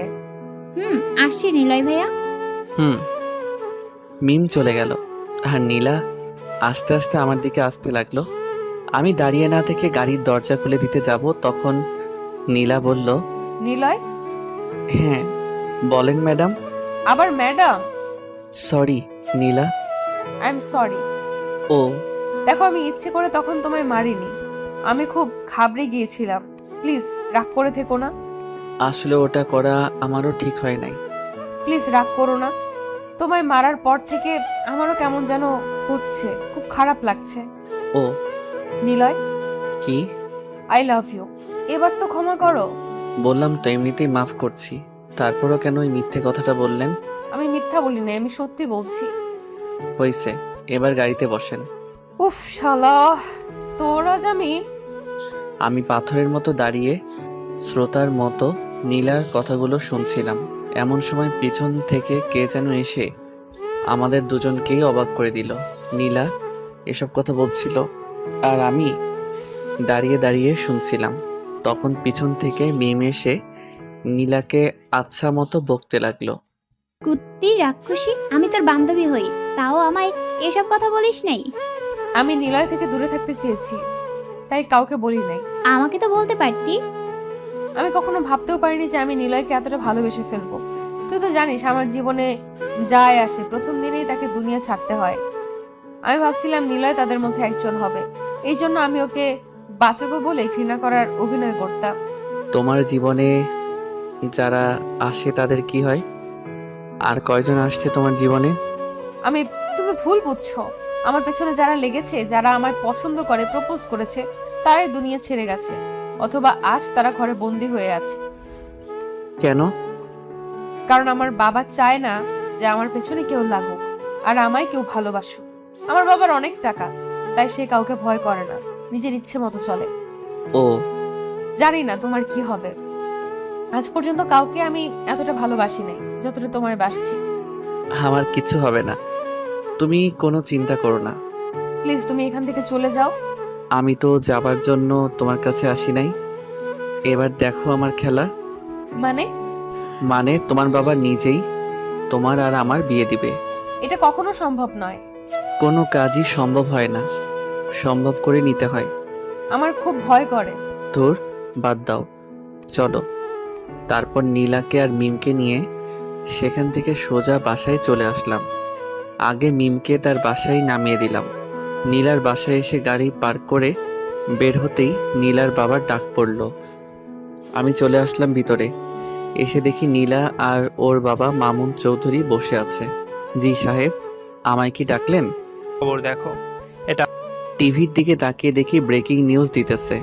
আসছি নিলয় ভাইয়া। হুম। মিম চলে গেল আর নীলা আস্তে আস্তে আমার দিকে আসতে লাগলো। আমি দাঁড়িয়ে না থেকে গাড়ির দরজা খুলে দিতে যাব, তখন নীলা বলল, নিলয়? হ্যাঁ বলেন ম্যাডাম। আবার madam? Sorry Neela. I am sorry. ও, দেখো, আমি ইচ্ছে করে তখন তোমায় মারিনি। আমি খুব ঘাবড়ে গিয়েছিলাম। প্লিজ রাগ করে থেকো না। আসলে ওটা করা আমারও ঠিক হয় নাই। প্লিজ রাগ করো না। তোমায় মারার পর থেকে আমারও কেমন যেন হচ্ছে, খুব খারাপ লাগছে। ও নিলয়, কি? I love you. এবার তো ক্ষমা করো। বললাম তো এমনিতেই মাফ করছি, তারপরও কেন ওই মিথ্যে কথাটা বললেন? আমি মিথ্যা বলি না, আমি সত্যি বলছি। হইছে, এবার গাড়িতে বসেন। উফ শালা, তোর আজ আমি পাথরের মতো দাঁড়িয়ে শ্রোতার মতো নীলার কথাগুলো শুনছিলাম। এমন সময় পিছন থেকে কে যেন এসে আমাদের দুজনকেই অবাক করে দিল। নীলা এসব কথা বলছিল আর আমি দাঁড়িয়ে দাঁড়িয়ে শুনছিলাম। তখন পিছন থেকে মিম এসে নীলাকে আচ্ছা মতো বকতে লাগলো। কুত্তি রাক্ষসী, আমি তোর বান্ধবী হই, তাও আমায় এসব কথা বলিস নাই। আমি নিলয় থেকে দূরে থাকতে চেয়েছি, তাই কাউকে বলি নাই। আমাকে তো বলতে পারতি। আমি কখনো ভাবতেও পারিনি যে আমি নিলয়কে এতটা ভালোবেসে ফেলবো। তুই তো জানিস আমার জীবনে যায় আসে প্রথম দিনেই তাকে দুনিয়া ছাড়তে হয়। আমি ভাবছিলাম নিলয় তাদের মধ্যে একজন হবে, এই জন্য আমি ওকে বাঁচাবো বলে ঘৃণা করার অভিনয় করতাম। তোমার জীবনে যারা আসে তাদের কি হয়? আর কয়জন আসছে তোমার জীবনে? তুমি ভুল বুঝছো। আমার পেছনে যারা লেগেছে, যারা আমায় পছন্দ করে, প্রপোজ করেছে, তারাই দুনিয়া ছেড়ে গেছে, অথবা আজ তারা ঘরে বন্দি হয়ে আছে। কেন? কারণ আমার বাবা চায় না যে আমার পেছনে কেউ লাগুক আর আমায় কেউ ভালোবাসুক। আমার বাবার অনেক টাকা, তাই সে কাউকে ভয় করে না, নিজের ইচ্ছে মতো চলে। ও, জানি না তোমার কি হবে। আজ পর্যন্ত কাউকে আমি এতটা ভালোবাসি নাই যতটা তোমায় বাসছি। আমার কিচ্ছু হবে না, তুমি কোনো চিন্তা করো না। প্লিজ তুমি এখান থেকে চলে যাও। আমি তো যাবার জন্য তোমার কাছে আসি নাই। এবার দেখো আমার খেলা। মানে তোমার বাবা নিজেই তোমার আর আমার বিয়ে দিবে। এটা কখনো সম্ভব নয়। কোনো কাজই সম্ভব হয় না, সম্ভব করে নিতে হয়। আমার খুব ভয় করে। তোর বাদ দাও, চলো। তারপর নীলাকে আর মিমকে নিয়ে সেখান থেকে সোজা বাসায় চলে আসলাম। আগে মিমকে তার বাসায় নামিয়ে দিলাম। নীলার বাসায় এসে গাড়ি পার্ক করে বের হতেই নীলার বাবার ডাক পড়ল। আমি চলে আসলাম ভিতরে। এসে দেখি নীলা আর ওর বাবা মামুন চৌধুরী বসে আছে। জি সাহেব, আমায় কি ডাকলেন? খবর দেখো। টিভির দিকে তাকিয়ে দেখি ব্রেকিং নিউজ দিতেছে।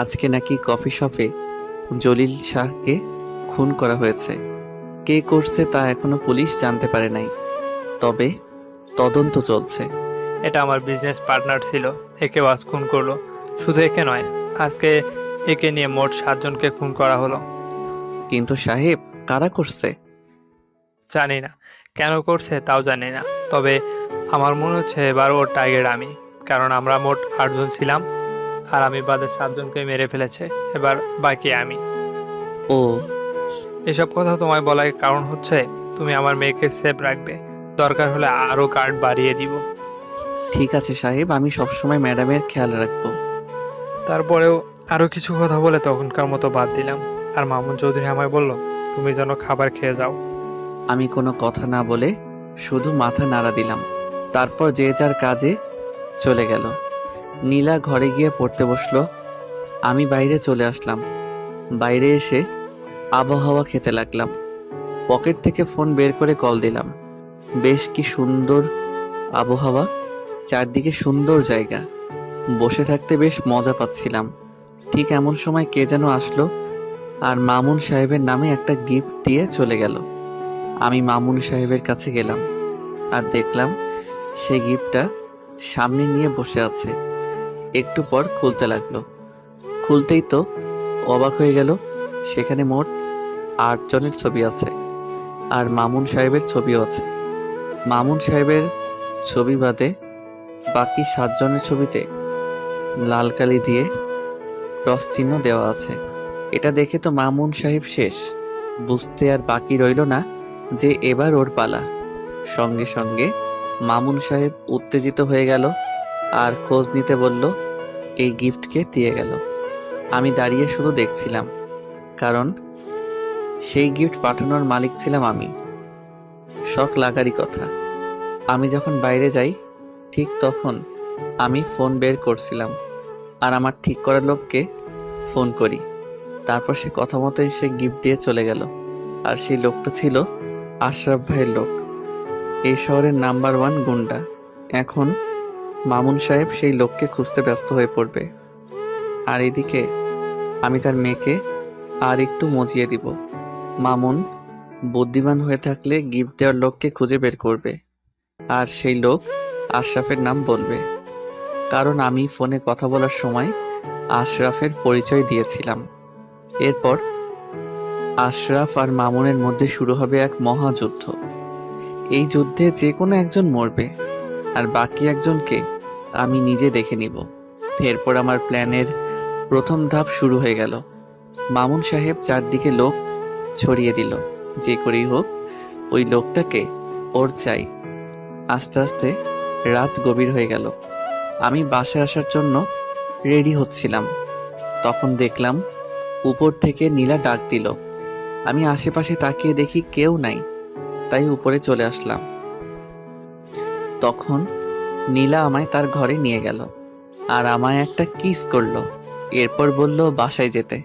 আজকে নাকি কফি শপে জলিল শাহকে খুন করা হয়েছে। কে করছে তা এখনো পুলিশ জানতে পারে নাই, তবে তদন্ত চলছে। এটা আমার বিজনেস পার্টনার ছিল, একে বাস খুন করলো। শুধু একে নয়, আজকে একে নিয়ে মোট 7 জনকে খুন করা হলো। কিন্তু সাহেব, কারা করছে? জানি না কেন করছে তাও জানি না, তবে আমার মনে হচ্ছে এবার ওর টার্গেট আমি, কারণ আমরা মোট 8 জন ছিলাম আর আমি বাদে 7 জনকে মেরে ফেলেছে, এবার বাকি আমি। ও, এসব কথা তোমায় বলার কারণ হচ্ছে তুমি আমার মেয়েকে সেফ রাখবে, দরকার হলে আরো গার্ড বাড়িয়ে দিব। ঠিক আছে সাহেব, আমি সবসময় ম্যাডামের খেয়াল রাখবো। তারপরেও আরো কিছু কথা বলে তখনকার মতো বাদ দিলাম, আর মামুন চৌধুরী আমায় বলল তুমি যেন খাবার খেয়ে যাও। আমি কোনো কথা না বলে শুধু মাথা নাড়া দিলাম। তারপর যে যার কাজে চলে গেল। নীলা ঘরে গিয়ে পড়তে বসলো। আমি বাইরে চলে আসলাম। বাইরে এসে আবহাওয়া খেতে লাগলাম। পকেট থেকে ফোন বের করে কল দিলাম। বেশ কি সুন্দর আবহাওয়া, চারদিকে সুন্দর জায়গা, বসে থাকতে বেশ মজা পাচ্ছিলাম। ঠিক এমন সময় কে যেন আসলো আর মামুন সাহেবের নামে একটা গিফট দিয়ে চলে গেল। আমি মামুন সাহেবের কাছে গেলাম আর দেখলাম সেই গিফটটা সামনে নিয়ে বসে আছে। একটু পর খুলতে লাগলো। খুলতেই তো অবাক হয়ে গেল, সেখানে মোট 8 জনের ছবি আছে আর মামুন সাহেবের ছবিও আছে। মামুন সাহেবের ছবি বাদে বাকি 7 জনের ছবিতে লাল কালি দিয়ে ক্রস চিহ্ন দেওয়া আছে। এটা দেখে তো মামুন সাহেব শেষ। বুঝতে আর বাকি রইল না যে এবার ওর পালা। সঙ্গে সঙ্গে মামুন সাহেব উত্তেজিত হয়ে গেল আর খোঁজ নিতে বলল, এই গিফটকে দিয়ে গেল। আমি দাঁড়িয়ে শুধু দেখছিলাম, কারণ সেই গিফট পাঠানোর মালিক ছিলাম আমি। শখ লাগারই কথা। আমি যখন বাইরে যাই ঠিক তখন আমি ফোন বের করছিলাম আর আমার ঠিক করার লোককে ফোন করি। তারপর সে কথা মতো এসে গিফট দিয়ে চলে গেল। আর সেই লোকটা ছিল আশরাফ ভাইয়ের লোক, এই শহরের নাম্বার 1 গুন্ডা। এখন মামুন সাহেব সেই লোককে খুঁজতে ব্যস্ত হয়ে পড়বে, আর এদিকে আমি তার মেয়েকে আর একটু মজিয়ে দিব। মামুন বুদ্ধিমান হয়ে থাকলে গিফট দেওয়ার লোককে খুঁজে বের করবে, আর সেই লোক আশরাফের নাম বলবে, কারণ আমি ফোনে কথা বলার সময় আশরাফের পরিচয় দিয়েছিলাম। এরপর আশরাফ আর মামুনের মধ্যে শুরু হবে এক মহাযুদ্ধ। এই যুদ্ধে যে কোনো একজন মরবে আর বাকি একজনকে আমি নিজে দেখে নিব। এরপর আমার প্ল্যানের প্রথম ধাপ শুরু হয়ে গেল। মামুন সাহেব চারদিকে লোক ছড়িয়ে দিল, যে করেই হোক ওই লোকটাকে ওর চাই। আস্তে আস্তে রাত গভীর হয়ে গেল। আমি বাসায় আসার জন্য রেডি হচ্ছিলাম, তখন দেখলাম উপর থেকে নীলা ডাক দিল। আমি আশেপাশে তাকিয়ে দেখি কেউ নাই, তাই উপরে চলে আসলাম। তখন নীলা আমায় তার ঘরে নিয়ে গেল আর আমায় একটা কিস করলো। এরপর বলল বাসায় যেতে।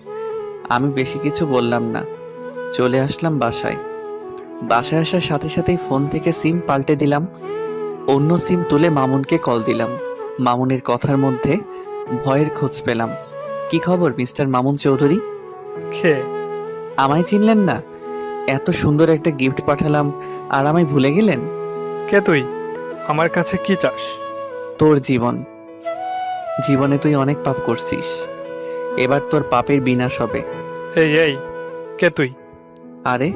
আমি বেশি কিছু বললাম না, চলে আসলাম বাসায়। বাসায় আসার সাথে সাথেই ফোন থেকে সিম পাল্টে দিলাম। অন্য সিম তুলে মামুনকে কল দিলাম। মামুনের কথার মধ্যে ভয়ের খোঁজ পেলাম। কি খবর মিস্টার মামুন চৌধুরী? খে আমায় চিনলেন না? এত সুন্দর একটা গিফট পাঠালাম আর আমায় ভুলে গেলেন? কে তুই? আমার কাছে কি চাস? তোর জীবন। জীবনে তুই অনেক পাপ করছিস, এবার তোর পাপের বিনাশ হবে। এই এই, কে তুই? আরে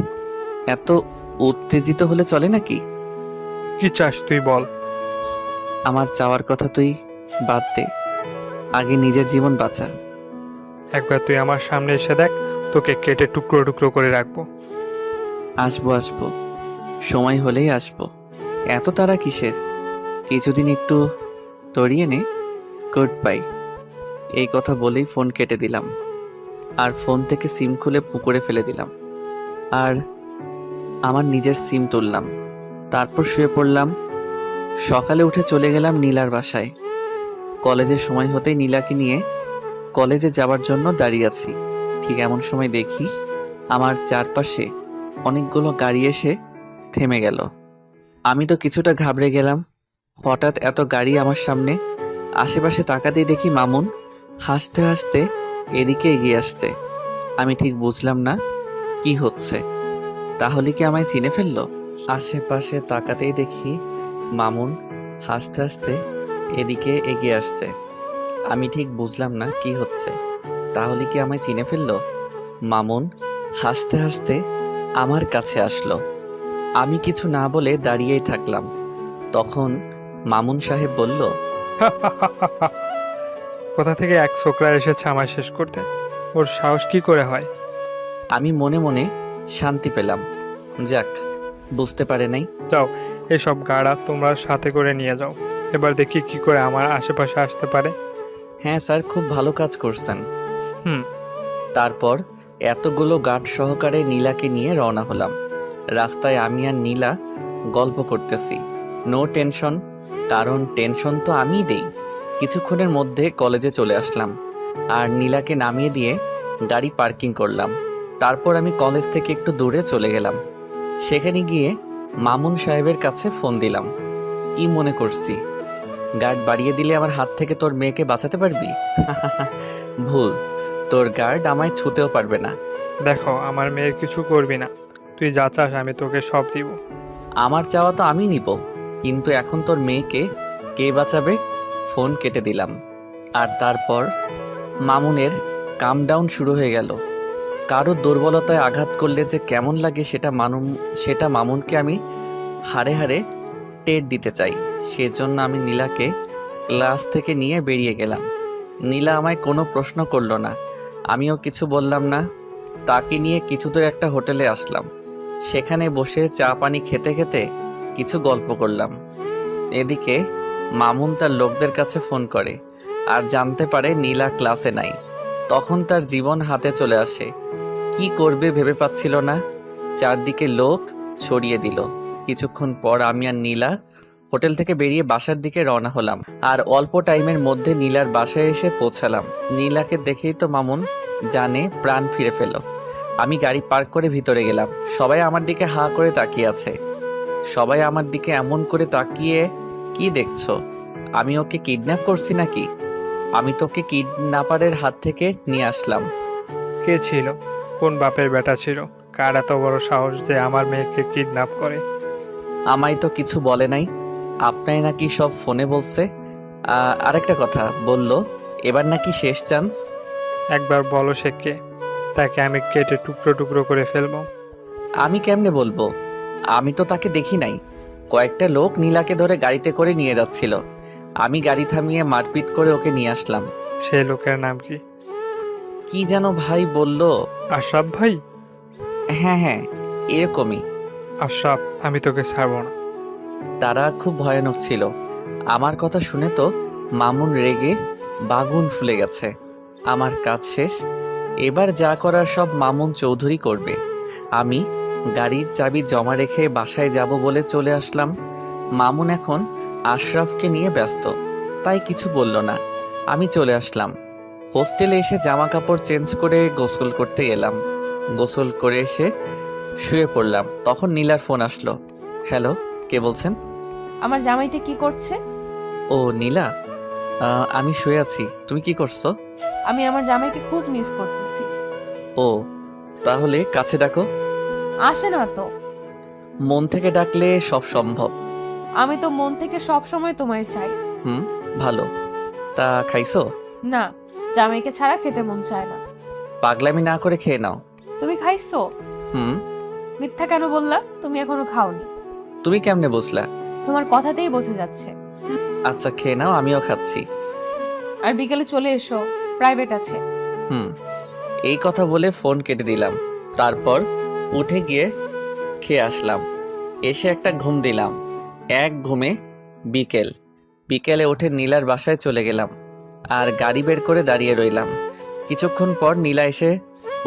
এত উত্তেজিত হলে চলে নাকি? কি চাস তুই বল। আমার চাওয়ার কথা তুই বাদ দে, আগে নিজের জীবন বাঁচা। একবার তুই আমার সামনে এসে দেখ, তোকে কেটে টুকরো টুকরো করে রাখবো। আসবো আসবো, সময় হলেই আসবো। এত তাড়া কিসের? কিছুদিন একটু তরিয়ে নে। Good bye. এই কথা বলেই ফোন কেটে দিলাম আর ফোন থেকে সিম খুলে পুকুরে ফেলে দিলাম আর আমার নিজের সিম তুললাম। তারপর শুয়ে পড়লাম। সকালে উঠে চলে গেলাম নীলার বাসায়। কলেজের সময় হতেই নীলাকে নিয়ে কলেজে যাওয়ার জন্য দাঁড়িয়ে আছি। ঠিক এমন সময় দেখি আমার চারপাশে অনেকগুলো গাড়ি এসে থেমে গেল। আমি তো কিছুটা ঘাবড়ে গেলাম। হঠাৎ এত গাড়ি আমার সামনে। আশেপাশে তাকাতেই দেখি মামুন হাসতে হাসতে এদিকে এগিয়ে আসছে। আমি ঠিক বুঝলাম না কি হচ্ছে। তাহলে কি আমায় চিনে ফেললো? আশেপাশে তাকাতেই দেখি মামুন হাসতে হাসতে এদিকে এগিয়ে আসছে। আমি ঠিক বুঝলাম না কি হচ্ছে। তাহলে কি আমায় চিনে ফেললো? মামুন হাসতে হাসতে আমার কাছে আসলো আমি কিছু না বলে দাঁড়িয়েই থাকলাম। তখন মামুন সাহেব বলল, কোথা থেকে এক ছোকরা এসেছে আমায় শেষ করতে? ওর সাহস কি করে হয়? আমি মনে মনে শান্তি পেলাম। যাক, বুঝতে পারে নাই। যাও, এসব গাড়া তোমরা সাথে করে নিয়ে যাও। এবার দেখি কি করে আমার আশেপাশে আসতে পারে। হ্যাঁ স্যার, খুব ভালো কাজ করছেন। হুম। তারপর এতগুলো গার্ড সহকারে নীলাকে নিয়ে রওনা হলাম। রাস্তায় আমি আর নীলা গল্প করতেছি। নো টেনশন, কারণ টেনশন তো আমিই দেই। কিছুক্ষণের মধ্যে কলেজে চলে আসলাম আর নীলাকে নামিয়ে দিয়ে গাড়ি পার্কিং করলাম। তারপর আমি কলেজ থেকে একটু দূরে চলে গেলাম। সেখানে গিয়ে মামুন সাহেবের কাছে ফোন দিলাম। কি মনে করছি গার্ড বাড়িয়ে দিলে আমার হাত থেকে তোর মেয়েকে বাঁচাতে পারবি? ভুল, তোর গার্ড আমায় ছুতেও পারবে না। দেখো, আমার মেয়ের কিছু করবি না। তুই যা চাস আমি তোকে সব দিব। আমার চাওয়া তো আমি নিব, কিন্তু এখন তোর মেয়েকে কে বাঁচাবে? ফোন কেটে দিলাম। আর তারপর মামুনের কাম ডাউন শুরু হয়ে গেল। কারো দুর্বলতায় আঘাত করলে যে কেমন লাগে সেটা মামুনকে আমি হাড়ে হাড়ে টের দিতে চাই। সেজন্য আমি নীলাকে ক্লাস থেকে নিয়ে বেরিয়ে গেলাম। নীলা আমায় কোনো প্রশ্ন করলো না, আমিও কিছু বললাম না। তাকে নিয়ে কিছু দূর একটা হোটেলে আসলাম। সেখানে বসে চা পানি খেতে খেতে কিছু গল্প করলাম। এদিকে মামুন তার লোকদের কাছে ফোন করে আর জানতে পারে নীলা ক্লাসে নাই। তখন তার জীবন হাতে চলে আসে। কি করবে ভেবে পাচ্ছিল না। চারদিকে লোক ছড়িয়ে দিল। কিছুক্ষণ পর আমি আর নীলা হোটেল থেকে বেরিয়ে বাসার দিকে রওনা হলাম। আর অল্প টাইমের মধ্যে নীলার বাসায় এসে পৌঁছালাম। নীলাকে দেখেই তো মামুন জানে প্রাণ ফিরে পেল। আমি গাড়ি পার্ক করে ভিতরে গেলাম। সবাই আমার দিকে হাঁ করে তাকিয়ে আছে। সবাই আমার দিকে এমন করে তাকিয়ে, কি দেখছো? আমি ওকে কিডন্যাপ করছি নাকি? আমি তোকে কিডন্যাপারের হাত থেকে নিয়ে আসলাম। কে ছিল? কোন বাপের বেটা ছিল? কার এত বড় সাহস যে আমার মেয়েকে কিডন্যাপ করে? আমায় তো কিছু বলে নাই। আপনাই নাকি সব ফোনে বলছে। আরেকটা কথা বলল, এবার নাকি শেষ চান্স। একবার বলো সে কে? তাকে আমি কেটে টুকরো টুকরো করে ফেলবো। আমি কেমনে বলবো? আমি তো তাকে দেখি নাই। কয়েকটা লোক নীলাকে ধরে গাড়িতে করে নিয়ে যাচ্ছিল। আমি গাড়ি থামিয়ে মারপিট করে ওকে নিয়ে আসলাম। সে লোকের নাম কি? কি যেন ভাই বলল। আশরাফ ভাই? হ্যাঁ হ্যাঁ, এরকমই। আশরাফ, আমি তোকে ছাড়বো না। তারা খুব ভয়ানক ছিল। আমার কথা শুনে তো মামুন রেগে বাগুন ফুলে গেছে। আমার কাজ শেষ। এবার যা করার সব মামুন চৌধুরী করবে। আমি গাড়ির চাবি জমা রেখে বাসায় যাব বলে চলে আসলাম। মামুন এখন আশরাফকে নিয়ে ব্যস্ত, তাই কিছু বলল না। আমি চলে আসলাম। হোস্টেলে এসে জামা কাপড় চেঞ্জ করে গোসল করতে এলাম। গোসল করে এসে শুয়ে পড়লাম। তখন নীলার ফোন আসলো। হ্যালো, কে বলছেন? আমার জামাইটা কি করছে? ও নীলা, আমি শুয়ে আছি। তুমি কি করছো? আমি আমার জামাইকে খুব মিস করতেছি। ও, তাহলে কাছে ডাকো। আসে না তো। মন থেকে ডাকলে সব সম্ভব। আমি তো মন থেকে সব সময় তোমায় চাই। হুম, ভালো। তা খাইছো? না, জামাইকে ছাড়া খেতে মন চায় না। পাগলামি না করে খেয়ে নাও। তুমি খাইছো? হুম। মিথ্যা কেন বললা? তুমি এখনো খাওনি। তুমি কেমনে বুঝলা? তোমার কথাতেই বোঝা যাচ্ছে। আচ্ছা খেয়ে নাও, আমিও খাচ্ছি। আর বিকেলে চলে এসো, প্রাইভেট আছে। হুম। এই কথা বলে ফোন কেটে দিলাম। তারপর উঠে গিয়ে খেয়ে আসলাম। এসে একটা ঘুম দিলাম। এক ঘুমে বিকেলে উঠে নীলার বাসায় চলে গেলাম আর গাড়ি বের করে দাঁড়িয়ে রইলাম। কিছুক্ষণ পর নীলা এসে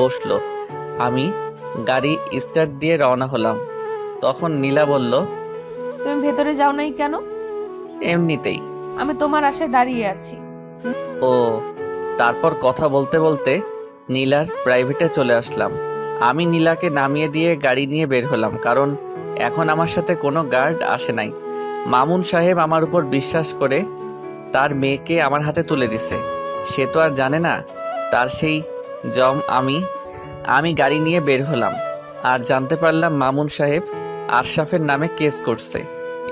বসলো। আমি গাড়ি স্টার্ট দিয়ে রওনা হলাম। তখন নীলা বলল, তুমি ভেতরে যাও নাই কেন? এমনিতেই। আমি তোমার আশায় দাঁড়িয়ে আছি। ও। তারপর কথা বলতে বলতে নীলার প্রাইভেটে চলে আসলাম। আমি নীলাকে নামিয়ে দিয়ে গাড়ি নিয়ে বের হলাম, কারণ এখন আমার সাথে কোনো গার্ড আসে নাই। মামুন সাহেব আমার উপর বিশ্বাস করে তার মেয়েকে আমার হাতে তুলে দিছে। সে তো আর জানে না তার সেই জম। আমি গাড়ি নিয়ে বের হলাম আর জানতে পারলাম মামুন সাহেব আশরাফের নামে কেস করছে।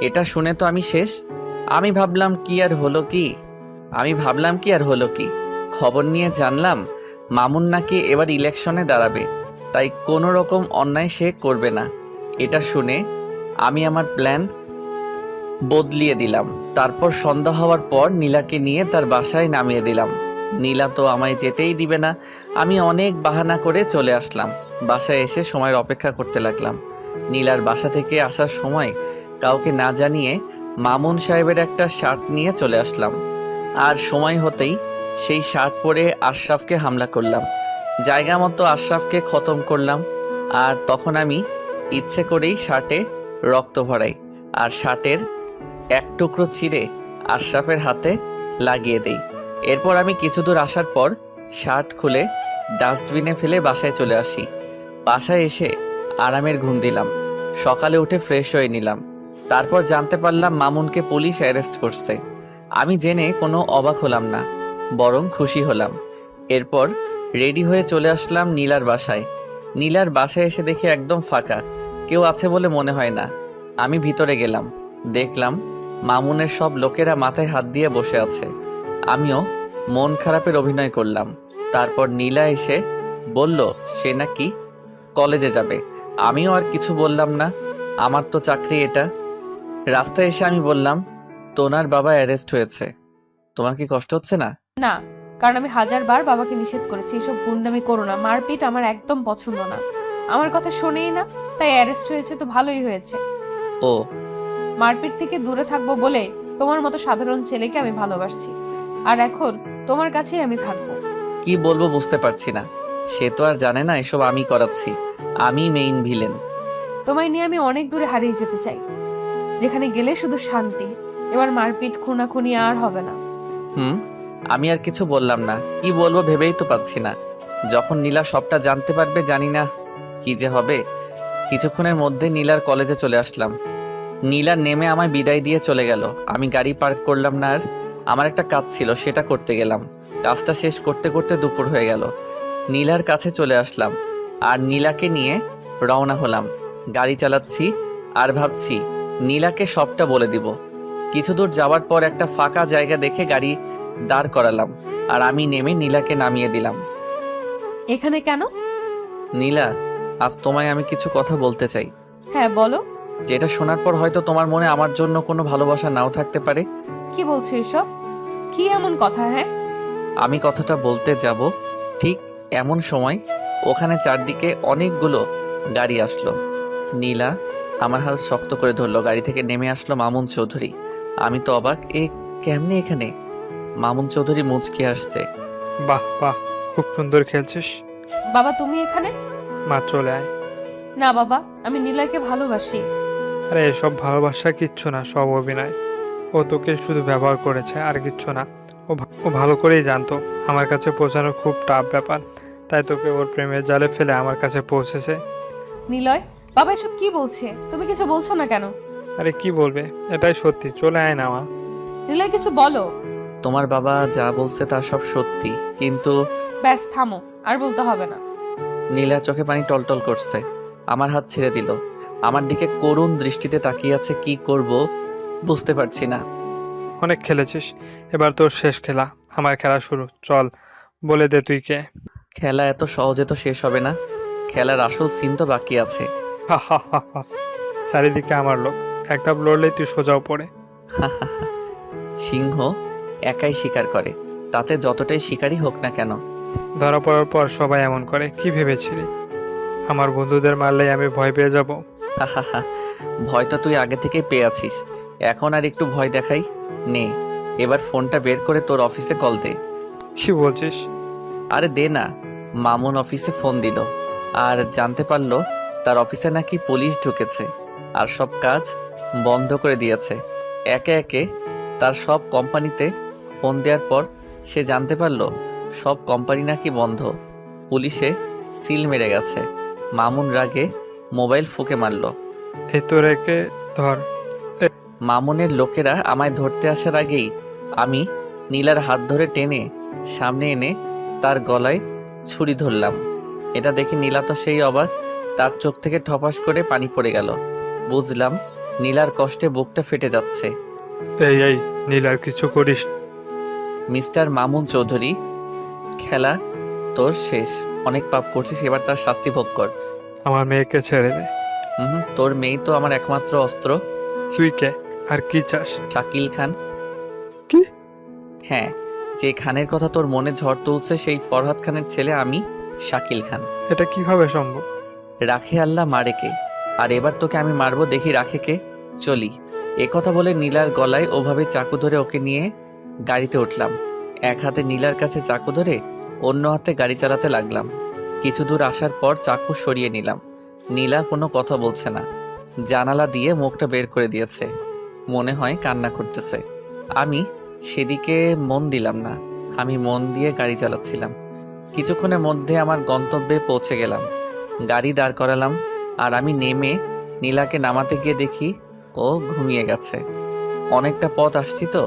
এটা শুনে তো আমি শেষ। আমি ভাবলাম কি আর হলো কি। খবর নিয়ে জানলাম মামুন নাকি এবার ইলেকশনে দাঁড়াবে, তাই কোনো রকম অন্যায় সে করবে না। এটা শুনে আমি আমার প্ল্যান বদলিয়ে দিলাম। তারপর সন্ধ্যা হওয়ার পর নীলাকে নিয়ে তার বাসায় নামিয়ে দিলাম। নীলা তো আমায় যেতেই দিবে না। আমি অনেক বাহানা করে চলে আসলাম। বাসায় এসে সময়ের অপেক্ষা করতে লাগলাম। নীলার বাসা থেকে আসার সময় কাউকে না জানিয়ে মামুন সাহেবের একটা শার্ট নিয়ে চলে আসলাম। আর সময় হতেই সেই শার্ট পরে আশরাফকে হামলা করলাম। জায়গা মতো আশরাফকে খতম করলাম। আর তখন আমি ইচ্ছে করেই শার্টে রক্ত ভরাই আর শার্টের এক টুকরো ছিঁড়ে আশরাফের হাতে লাগিয়ে দেই। এরপর আমি কিছু দূর আসার পর শার্ট খুলে ডাস্টবিনে ফেলে বাসায় চলে আসি। বাসায় এসে আরামের ঘুম দিলাম। সকালে উঠে ফ্রেশ হয়ে নিলাম। তারপর জানতে পারলাম মামুনকে পুলিশ অ্যারেস্ট করছে। আমি জেনে কোনো অবাক হলাম না, বরং খুশি হলাম। এরপর রেডি হয়ে চলে আসলাম নীলার বাসায়। নীলার বাসায় এসে দেখে একদম ফাঁকা, কেউ আছে বলে মনে হয় না। আমি ভিতরে গেলাম, দেখলাম মামুনের সব লোকেরা মাথায় হাত দিয়ে বসে আছে। আমিও মন খারাপের অভিনয় করলাম। তারপর নীলা এসে বলল সে নাকি কলেজে যাবে। আমিও আর কিছু বললাম না, আমার তো চাকরি এটা। রাস্তায় এসে আমি বললাম তোনার বাবা অ্যারেস্ট হয়েছে, তোমার কি কষ্ট হচ্ছে না? না, কারণ আমি 1000বার বাবাকে নিষেধ করেছি এসব গুন্ডামি করো না, মারপিট আমার একদম পছন্দ না। আমার কথা শোনেই না, তাই অ্যারেস্ট হয়েছে তো ভালোই হয়েছে। ও, মারপিট থেকে দূরে থাকবো বলে তোমার মতো সাধারণ ছেলেকে আমি ভালোবাসছি, আর এখন তোমার কাছেই আমি থাকবো। কি বলবো বুঝতে পারছি না। সে তো আর জানে না এসব আমি করাচ্ছি, আমি মেইন ভিলেন। তোমায় নিয়ে আমি অনেক দূরে হারিয়ে যেতে চাই, যেখানে গেলে শুধু শান্তি। এবার মারপিট খুনাখুনি আর হবে না। আমি আর কিছু বললাম না, কি বলবো ভেবেই তো পাচ্ছি না। যখন নীলা সবটা জানতে পারবে জানি না কি যে হবে। কিছুক্ষণের মধ্যে নীলার কলেজে চলে আসলাম। নীলা নেমে আমায় বিদায় দিয়ে চলে গেল। আমি গাড়ি পার্ক করলাম না, আর আমার একটা কাজ ছিল সেটা করতে গেলাম। কাজটা শেষ করতে করতে দুপুর হয়ে গেল। নীলার কাছে চলে আসলাম আর নীলাকে নিয়ে রওনা হলাম। গাড়ি চালাচ্ছি আর ভাবছি নীলাকে সবটা বলে দিব। কিছু দূর যাওয়ার পর একটা ফাঁকা জায়গা দেখে গাড়ি দাঁড় করালাম আর আমি নেমে নীলাকে নামিয়ে দিলাম। এখানে কেন? নীলা, আজ তোমায় আমি কিছু কথা বলতে চাই। হ্যাঁ বলো। যেটা শোনার পর হয়তো তোমার মনে আমার জন্য কোনো ভালোবাসা নাও থাকতে পারে। কি বলছো এসব? কি এমন কথা? হ্যাঁ, আমি কথাটা বলতে যাব ঠিক এমন সময় ওখানে চারদিকে অনেকগুলো গাড়ি আসলো। নীলা আমার হাত শক্ত করে ধরলো। গাড়ি থেকে নেমে আসলো মামুন চৌধুরী। আমি তো অবাক, এ কেমনে এখানে? মামুন চৌধুরী মুচকি আসছে। বাহ বাহ, খুব সুন্দর খেলছিস। বাবা তুমি এখানে? মা চলে আয়। না বাবা, আমি নিলয়কে ভালোবাসি। আরে এসব ভালোবাসা কিচ্ছু না, সব অভিনয়। ও তোকে শুধু ব্যবহার করেছে আর কিচ্ছু না। ও ভালো করেই জানতো আমার কাছে পৌঁছানো খুব টাফ ব্যাপার, তাই তোকে ওর প্রেমের জালে ফেলে আমার কাছে পৌঁছেছে। নিলয়, বাবা এসব কি বলছে? তুমি কিছু বলছো না কেন? আরে কি বলবে, এটাই সত্যি, চলে আয় না মা। নিলয় কিছু বলো। তোমার বাবা যা বলছে তা সব সত্যি, কিন্তু ব্যাস থামো, আর বলতে হবে না। নীলা চোখে পানি টলটল করছে। আমার হাত ছেড়ে দিল। আমার দিকে করুণ দৃষ্টিতে তাকিয়ে আছে। কি করব বুঝতে পারছি না। অনেক খেলেছিস, এবার তোর শেষ খেলা, আমার খেলা শুরু। চল বলে দে তুই কে। খেলা এত সহজে তো শেষ হবে না। খেলার আসল সিন তো বাকি আছে। হা হা হা হা। চারিদিকে আমার লোক, এক ধাপ লড়লেই তুই সোজাও পড়ে। সিংহ একাই শিকার করে, তাতে যতটাই শিকারই হোক না কেন। ধরা পড়ার পর সবাই এমন করে, কি ভেবেছিলি আমার বন্ধুদের মারলেই আমি ভয় পেয়ে যাব? ভয় তো তুই আগে থেকেই পেয়ে আছিস, এখন আর একটু ভয় দেখাই। নে এবার ফোনটা বের করে তোর অফিসে কল দে। কি বলছিস? আরে দে না। মামুন অফিসে ফোন দিল আর জানতে পারলো তার অফিসে নাকি পুলিশ ঢুকেছে আর সব কাজ বন্ধ করে দিয়েছে। একে একে তার সব কোম্পানিতে ফোন দেওয়ার পর সে জানতে পারলো সব কোম্পানি নাকি বন্ধ। পুলিশে সিল মেরে গেছে। মামুন রাগে মোবাইল ফুঁকে মারল। এই তো রেখে ধর। মামুনের লোকেরা আমায় ধরতে আসার আগেই আমি নীলার হাত ধরে টেনে সামনে এনে তার গলায় ছুরি ধরলাম। এটা দেখে নীলা তো সেই অবাক, তার চোখ থেকে ঠপাস করে পানি পড়ে গেল। বুঝলাম নীলার কষ্টে বুকটা ফেটে যাচ্ছে। এই এই নীলার কিছু করিস। মিস্টার মামুন চৌধুরী, খেলা তোর শেষ। অনেক পাপ করছিস, এবার তার শাস্তি ভোগ কর। আমার মেয়েকে ছেড়ে দে। তোর মেয়ে তো আমার একমাত্র অস্ত্র। তুই কে আর কি চাস? শাকিল খান। কি? হ্যাঁ, যে খানের কথা তোর মনে ঝড় তুলছে সেই ফরহাদ খানের ছেলে আমি, শাকিল খান। এটা কিভাবে সম্ভব? রাখে আল্লাহ মারে কে, আর এবার তোকে আমি মারবো, দেখি রাখে কে। চলি। একথা বলে নীলার গলায় ওভাবে চাকু ধরে ওকে নিয়ে গাড়িতে উঠলাম। এক হাতে নীলার কাছে চাকু ধরে অন্য হাতে গাড়ি চালাতে লাগলাম। কিছু দূর আসার পর চাকু সরিয়ে নিলাম। নীলা কোনো কথা বলছে না, জানালা দিয়ে মুখটা বের করে দিয়েছে, মনে হয় কান্না করতেছে। আমি সেদিকে মন দিলাম না, আমি মন দিয়ে গাড়ি চালাচ্ছিলাম। কিছুক্ষণের মধ্যে আমার গন্তব্যে পৌঁছে গেলাম। গাড়ি দাঁড় করালাম, আর আমি নেমে নীলাকে নামাতে গিয়ে দেখি ও ঘুমিয়ে গেছে। অনেকটা পথ আসছি তো,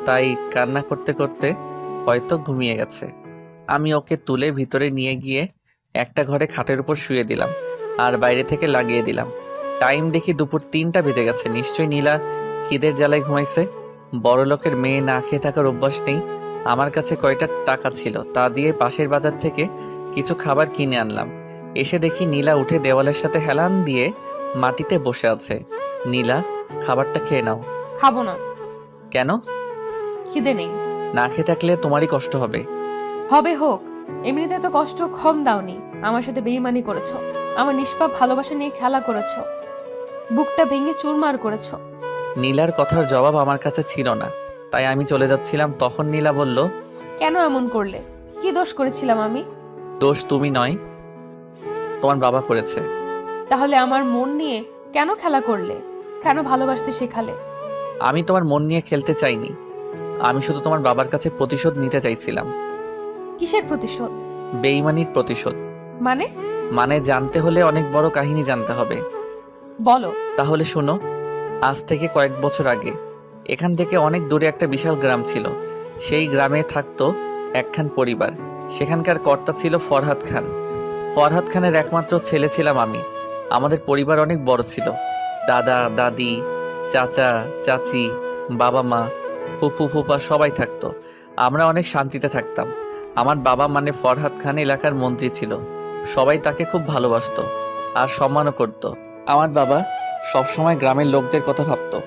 তাই কান্না করতে করতে হয়তো ঘুমিয়ে গেছে। আমি ওকে তুলে ভিতরে নিয়ে গিয়ে একটা ঘরে খাটের উপর শুয়ে দিলাম, আর বাইরে থেকে লাগিয়ে দিলাম। টাইম দেখি দুপুর 3টা বেজে গেছে। নিশ্চয়ই নীলা খিদের জ্বালায় ঘুমাইছে। বড়লোকের মেয়ে না খেয়ে থাকার অভ্যাস নেই। আমার কাছে কয়টা টাকা ছিল, তা দিয়ে পাশের বাজার থেকে কিছু খাবার কিনে আনলাম। এসে দেখি নীলা উঠে দেওয়ালের সাথে হেলান দিয়ে মাটিতে বসে আছে। নীলা, খাবারটা খেয়ে নাও। খাবো না। কেন? খিদে নেই। না খেয়ে থাকলে তোমারই কষ্ট হবে। হবে হোক, এমনিতে তো কষ্ট কম দাওনি। আমার সাথে বেইমানি করেছো, আমার নিষ্পাপ ভালোবাসা নিয়ে খেলা করেছো, বুকটা ভেঙে চুরমার করেছো। নীলার কথার জবাব আমার কাছে ছিল না, তাই আমি চলে যাচ্ছিলাম। তখন নীলা বলল, কেন এমন করলে? কি দোষ করেছিলাম আমি? দোষ তুমি নয়, তোমার বাবা করেছে। তাহলে আমার মন নিয়ে কেন খেলা করলে? কেন ভালোবাসতে শেখালে? আমি তোমার মন নিয়ে খেলতে চাইনি, আমি শুধু তোমার বাবার কাছে প্রতিশোধ নিতে চাইছিলাম। কিসের প্রতিশোধ? বেইমানির প্রতিশোধ। মানে? মানে জানতে হলে অনেক বড় কাহিনী জানতে হবে। বলো। তাহলে শোনো। আজ থেকে কয়েক বছর আগে এখান থেকে অনেক দূরে একটা বিশাল গ্রাম ছিল। সেই গ্রামে থাকতো একখান পরিবার। সেখানকার কর্তা ছিল ফরহাদ খান। ফরহাদ খানের একমাত্র ছেলে ছিলাম আমি। আমাদের পরিবার অনেক বড় ছিল। দাদা, দাদি, চাচা, চাচি, বাবা মা, ফুফু, ফুফা সবাই থাকতো। আমরা অনেক শান্তিতে থাকতাম। আমার বাবা মানে ফরহাদ খান এলাকার মন্ত্রী ছিল। সবাই তাকে খুব ভালোবাসতো আর সম্মানও করত। আমার বাবা সবসময় গ্রামের লোকদের কথা ভাবতো,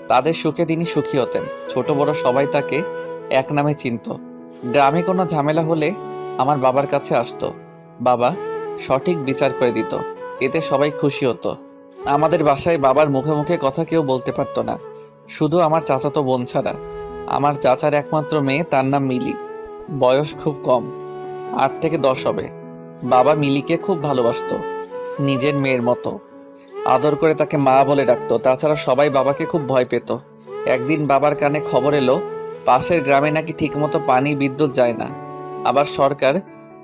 তাদের সুখে তিনি সুখী হতেন। ছোট বড় সবাই তাকে এক নামে চিনত। গ্রামে কোনো ঝামেলা হলে আমার বাবার কাছে আসতো। বাবা সঠিক বিচার করে দিত, এতে সবাই খুশি হতো। আমাদের বাসায় বাবার মুখে মুখে কথা কেউ বলতে পারতো না, শুধু আমার চাচাতো বোন ছাড়া। আমার চাচার একমাত্র মেয়ে, তার নাম মিলি। বয়স খুব কম, 8 থেকে 10 হবে। বাবা মিলিকে খুব ভালোবাসতো, নিজের মেয়ের মতো আদর করে তাকে মা বলে ডাকতো। তাছাড়া সবাই বাবাকে খুব ভয় পেত। একদিন বাবার কানে খবর এলো পাশের গ্রামে নাকি ঠিকমতো পানি বিদ্যুৎ যায় না, আবার সরকার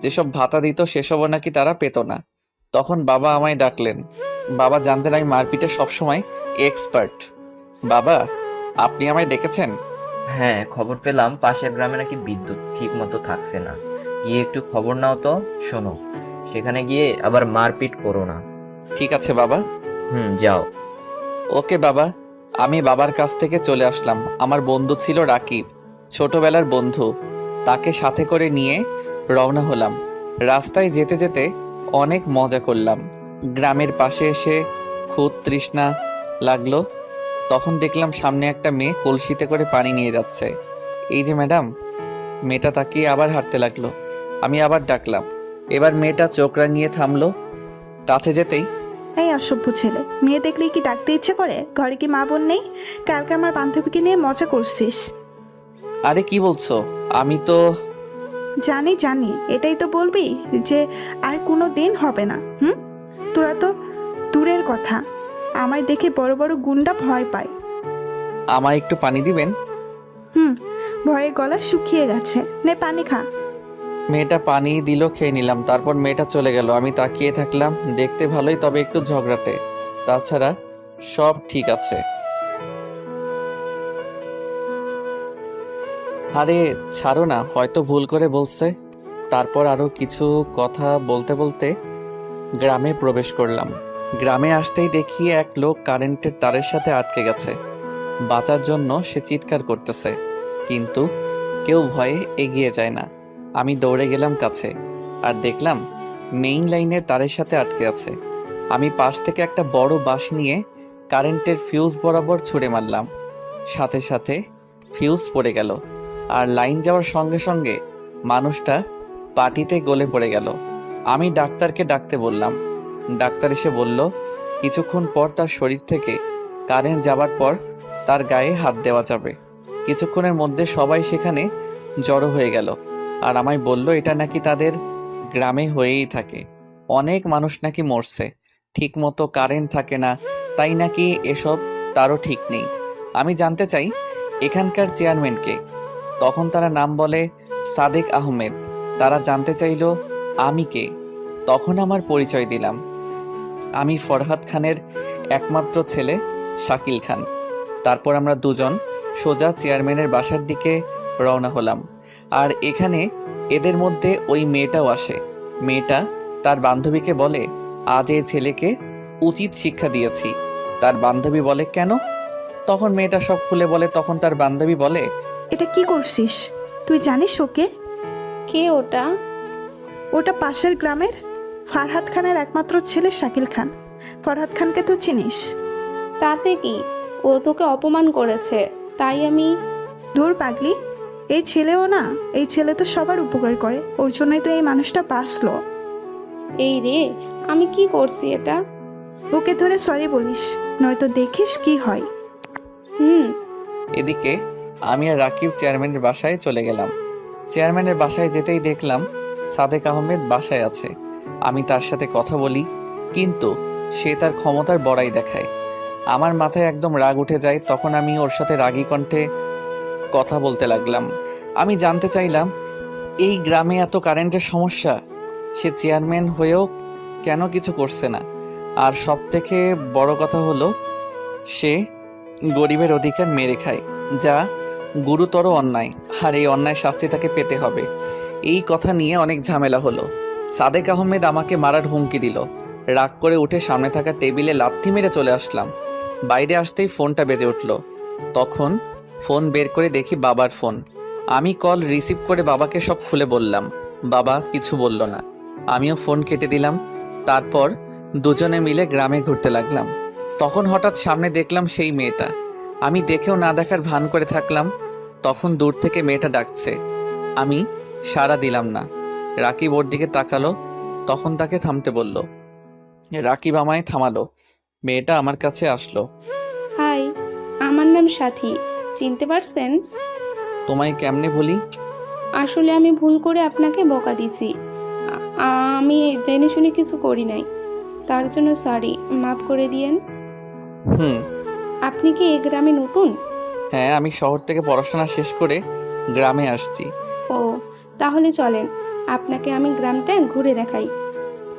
যেসব ভাতা দিত সেসবও নাকি তারা পেত না। তখন বাবা আমায় ডাকলেন। বাবা জানতেন আমি মারপিটে সবসময় এক্সপার্ট। বাবা, আপনি আমায় ডেকেছেন? হ্যাঁ, খবর পেলাম পাশের গ্রামে নাকি বিদ্যুৎ ঠিক মতো থাকছে না। গিয়ে একটু খবর নাও তো। শোনো, সেখানে গিয়ে আবার মারপিট করো না। ঠিক আছে বাবা। যাও। ওকে বাবা। আমি বাবার কাছ থেকে চলে আসলাম। আমার বন্ধু ছিল রাকিব, ছোটবেলার বন্ধু। তাকে সাথে করে নিয়ে রওনা হলাম। রাস্তায় যেতে যেতে অনেক মজা করলাম। গ্রামের পাশে এসে খুব তৃষ্ণা লাগলো। তখন দেখলাম সামনে একটা মেয়ে কলসিতে করে পানি নিয়ে যাচ্ছে। এই যে ম্যাডাম। মেয়েটা তাকিয়ে আবার হাঁটতে লাগলো। আমি আবার ডাকলাম। এবার মেয়েটা চোখ রাঙিয়ে থামলো। কাছে যেতেই, এই অসভ্য ছেলে, মেয়ে দেখলেই কি ডাকতে ইচ্ছে করে? ঘরে কি মা বোন নেই? কালকে আমার বান্ধবীকে নিয়ে মজা করছিস। আরে কি বলছো? আমি তো জানি জানি, এটাই তো বলবি যে আর কোনো দিন হবে না? তোরা তো দূরের কথা, আমায় দেখে বড় বড় গুন্ডা ভয় পায়। আমায় একটু পানি দিবেন? ভয়ে গলা শুকিয়ে গেছে, নে পানি খা। মেয়েটা পানি দিল, খেয়ে নিলাম। তারপর মেয়েটা চলে গেল। আমি তাকিয়ে থাকলাম। দেখতে ভালোই, তবে একটু ঝগড়াটে। তাছাড়া সব ঠিক আছে। আরে ছাড়ো না, হয়তো ভুল করে বলছে। তারপর আরো কিছু কথা বলতে বলতে গ্রামে প্রবেশ করলাম। গ্রামে আসতেই দেখি এক লোক কারেন্টের তারের সাথে আটকে গেছে। বাঁচার জন্য সে চিৎকার করতেছে, কিন্তু কেউ ভয়ে এগিয়ে যায় না। আমি দৌড়ে গেলাম কাছে, আর দেখলাম মেইন লাইনের তারের সাথে আটকে আছে। আমি পাশ থেকে একটা বড় বাঁশ নিয়ে কারেন্টের ফিউজ বরাবর ছুঁড়ে মারলাম। সাথে সাথে ফিউজ পড়ে গেল, আর লাইন যাওয়ার সঙ্গে সঙ্গে মানুষটা পাটিতে গলে পড়ে গেল। আমি ডাক্তারকে ডাকতে বললাম। ডাক্তার এসে বলল কিছুক্ষণ পর তার শরীর থেকে কারেন্ট যাবার পর তার গায়ে হাত দেওয়া যাবে। কিছুক্ষণের মধ্যে সবাই সেখানে জড়ো হয়ে গেল, আর আমায় বলল এটা নাকি তাদের গ্রামে হয়েই থাকে। অনেক মানুষ নাকি মরছে, ঠিক মতো কারেন্ট থাকে না, তাই নাকি এসব তারও ঠিক নেই। আমি জানতে চাই এখানকার চেয়ারম্যানকে। তখন তারা নাম বলে সাদেক আহমেদ। তারা জানতে চাইল আমি কে। তখন আমার পরিচয় দিলাম। আমি ফরহাদ খানের একমাত্র ছেলে শাকিল খান। তারপর আমরা দুজন সোজা চেয়ারম্যানের বাসার দিকে রওনা হলাম। আর এখানে এদের মধ্যে ওই মেয়েটাও আসে। মেয়েটা তার বান্ধবীকে বলে আজ এই ছেলেকে উচিত শিক্ষা দিয়েছি। তার বান্ধবী বলে কেন? তখন মেয়েটা সব খুলে বলে। তখন তার বান্ধবী বলে এটা কি করছিস? তুই জানিস ওকে? কে ওটা? ওটা পাশের গ্রামের ফারহাদ খানের একমাত্র ছেলে শাকিল খান। ফরহাদ খানকে তো চিনিস? তাতে কি, ও তোকে অপমান করেছে, তাই আমি। ধুর পাগলি, এই ছেলেও না, এই ছেলে তো সবার উপকার করে, ওর জন্যই তো এই মানুষটা বাঁচলো। এই রে, আমি কি করছি এটা? ওকে ধরে সরি বলিস, নয়তো দেখিস কি হয়। হুম। এদিকে আমি আর রাকিব চেয়ারম্যানের বাসায় চলে গেলাম। চেয়ারম্যানের বাসায় যেতেই দেখলাম সাদেক আহমেদ বাসায় আছে। আমি তার সাথে কথা বলি, কিন্তু সে তার ক্ষমতার বড়াই দেখায়। আমার মাথায় একদম রাগ উঠে যায়। তখন আমি ওর সাথে রাগী কণ্ঠে কথা বলতে লাগলাম। আমি জানতে চাইলাম এই গ্রামে এত কারেন্টের সমস্যা, সে চেয়ারম্যান হয়েও কেন কিছু করছে না। আর সব থেকে বড় কথা হলো সে গরিবের অধিকার মেরে খায়, যা গুরুতর অন্যায়। আর এই অন্যায় শাস্তি তাকে পেতে হবে। এই কথা নিয়ে অনেক ঝামেলা হলো। সাদেক আহমেদ আমাকে মারার হুমকি দিল। রাগ করে উঠে সামনে থাকা টেবিলে লাথি মেরে চলে আসলাম। বাইরে আসতেই ফোনটা বেজে উঠল। তখন ফোন বের করে দেখি বাবার ফোন। আমি কল রিসিভ করে বাবাকে সব খুলে বললাম। বাবা কিছু বলল না। আমিও ফোন কেটে দিলাম। তারপর দুজনে মিলে গ্রামে ঘুরতে লাগলাম। তখন হঠাৎ সামনে দেখলাম সেই মেয়েটা। আমি দেখেও না দেখার ভান করে থাকলাম। তখন দূর থেকে মেয়েটা ডাকছে। আমি সাড়া দিলাম না। রাকিব ওর দিকে তাকালো। তখন তাকে থামতে বলল। রাকিব আমায় থামালো। মেয়েটা আমার কাছে আসলো। হাই, আমার নাম সাথী, চিনতে পারছেন? তোমায় কেমনে বলি? আসলে আমি ভুল করে আপনাকে বকা দিছি। আমি জেনে শুনে কিছু করি নাই, তার জন্য সরি, মাফ করে দিয়েন। হুম। আপনি কি এই গ্রামে নতুন? হ্যাঁ, আমি শহর থেকে পড়াশোনা শেষ করে গ্রামে আসছি। ও, তাহলে চলেন, আপনাকে আমি গ্রামটা ঘুরে দেখাই।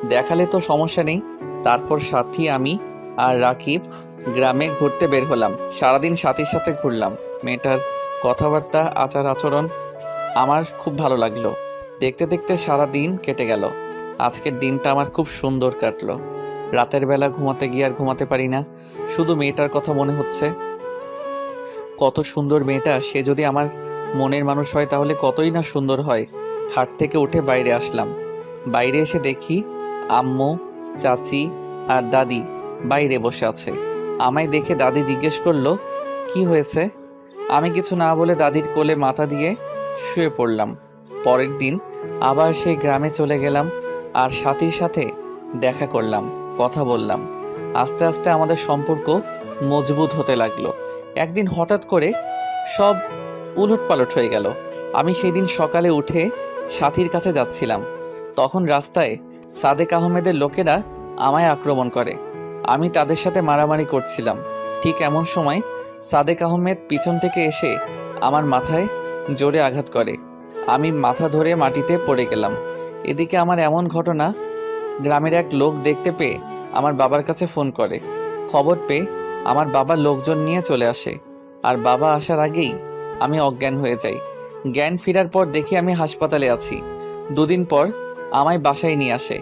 দেখালে তো সমস্যা নেই। তারপর সাথী, আমি আর রাকিব গ্রামে ঘুরতে বের হলাম। সারাদিন সাথীর সাথে ঘুরলাম। মেয়েটার কথাবার্তা, আচার আচরণ আমার খুব ভালো লাগলো। দেখতে দেখতে সারা দিন কেটে গেল। আজকের দিনটা আমার খুব সুন্দর কাটলো। রাতের বেলা ঘুমাতে গিয়ে আর ঘুমাতে পারি না, শুধু মেয়েটার কথা মনে হচ্ছে। কত সুন্দর মেয়েটা, সে যদি আমার মনের মানুষ হয় তাহলে কতই না সুন্দর হয়। খাট থেকে উঠে বাইরে আসলাম। বাইরে এসে দেখি আম্মু, চাচি আর দাদি বাইরে বসে আছে। আমায় দেখে দাদি জিজ্ঞেস করলো কি হয়েছে। আমি কিছু না বলে দাদির কোলে মাথা দিয়ে শুয়ে পড়লাম। পরের দিন আবার সেই গ্রামে চলে গেলাম আর সাথীর সাথে দেখা করলাম, কথা বললাম। আস্তে আস্তে আমাদের সম্পর্ক মজবুত হতে লাগলো। একদিন হঠাৎ করে সব উলটপালট হয়ে গেল। আমি সেই দিন সকালে উঠে সাথীর কাছে যাচ্ছিলাম। তখন রাস্তায় সাদেক আহমেদের লোকেরা আমায় আক্রমণ করে। আমি তাদের সাথে মারামারি করছিলাম। ঠিক এমন সময় সাদেক আহমেদ পিছন থেকে এসে আমার মাথায় জোরে আঘাত করে। আমি মাথা ধরে মাটিতে পড়ে গেলাম। এদিকে আমার এমন ঘটনা গ্রামের এক লোক দেখতে পেয়ে আমার বাবার কাছে ফোন করে। খবর পেয়ে আমার বাবা লোকজন নিয়ে চলে আসে। আর বাবা আসার আগেই আমি অজ্ঞান হয়ে যাই। জ্ঞান ফেরার পর দেখি আমি হাসপাতালে আছি। দুদিন পর আমায় বাসায় নিয়ে আসে।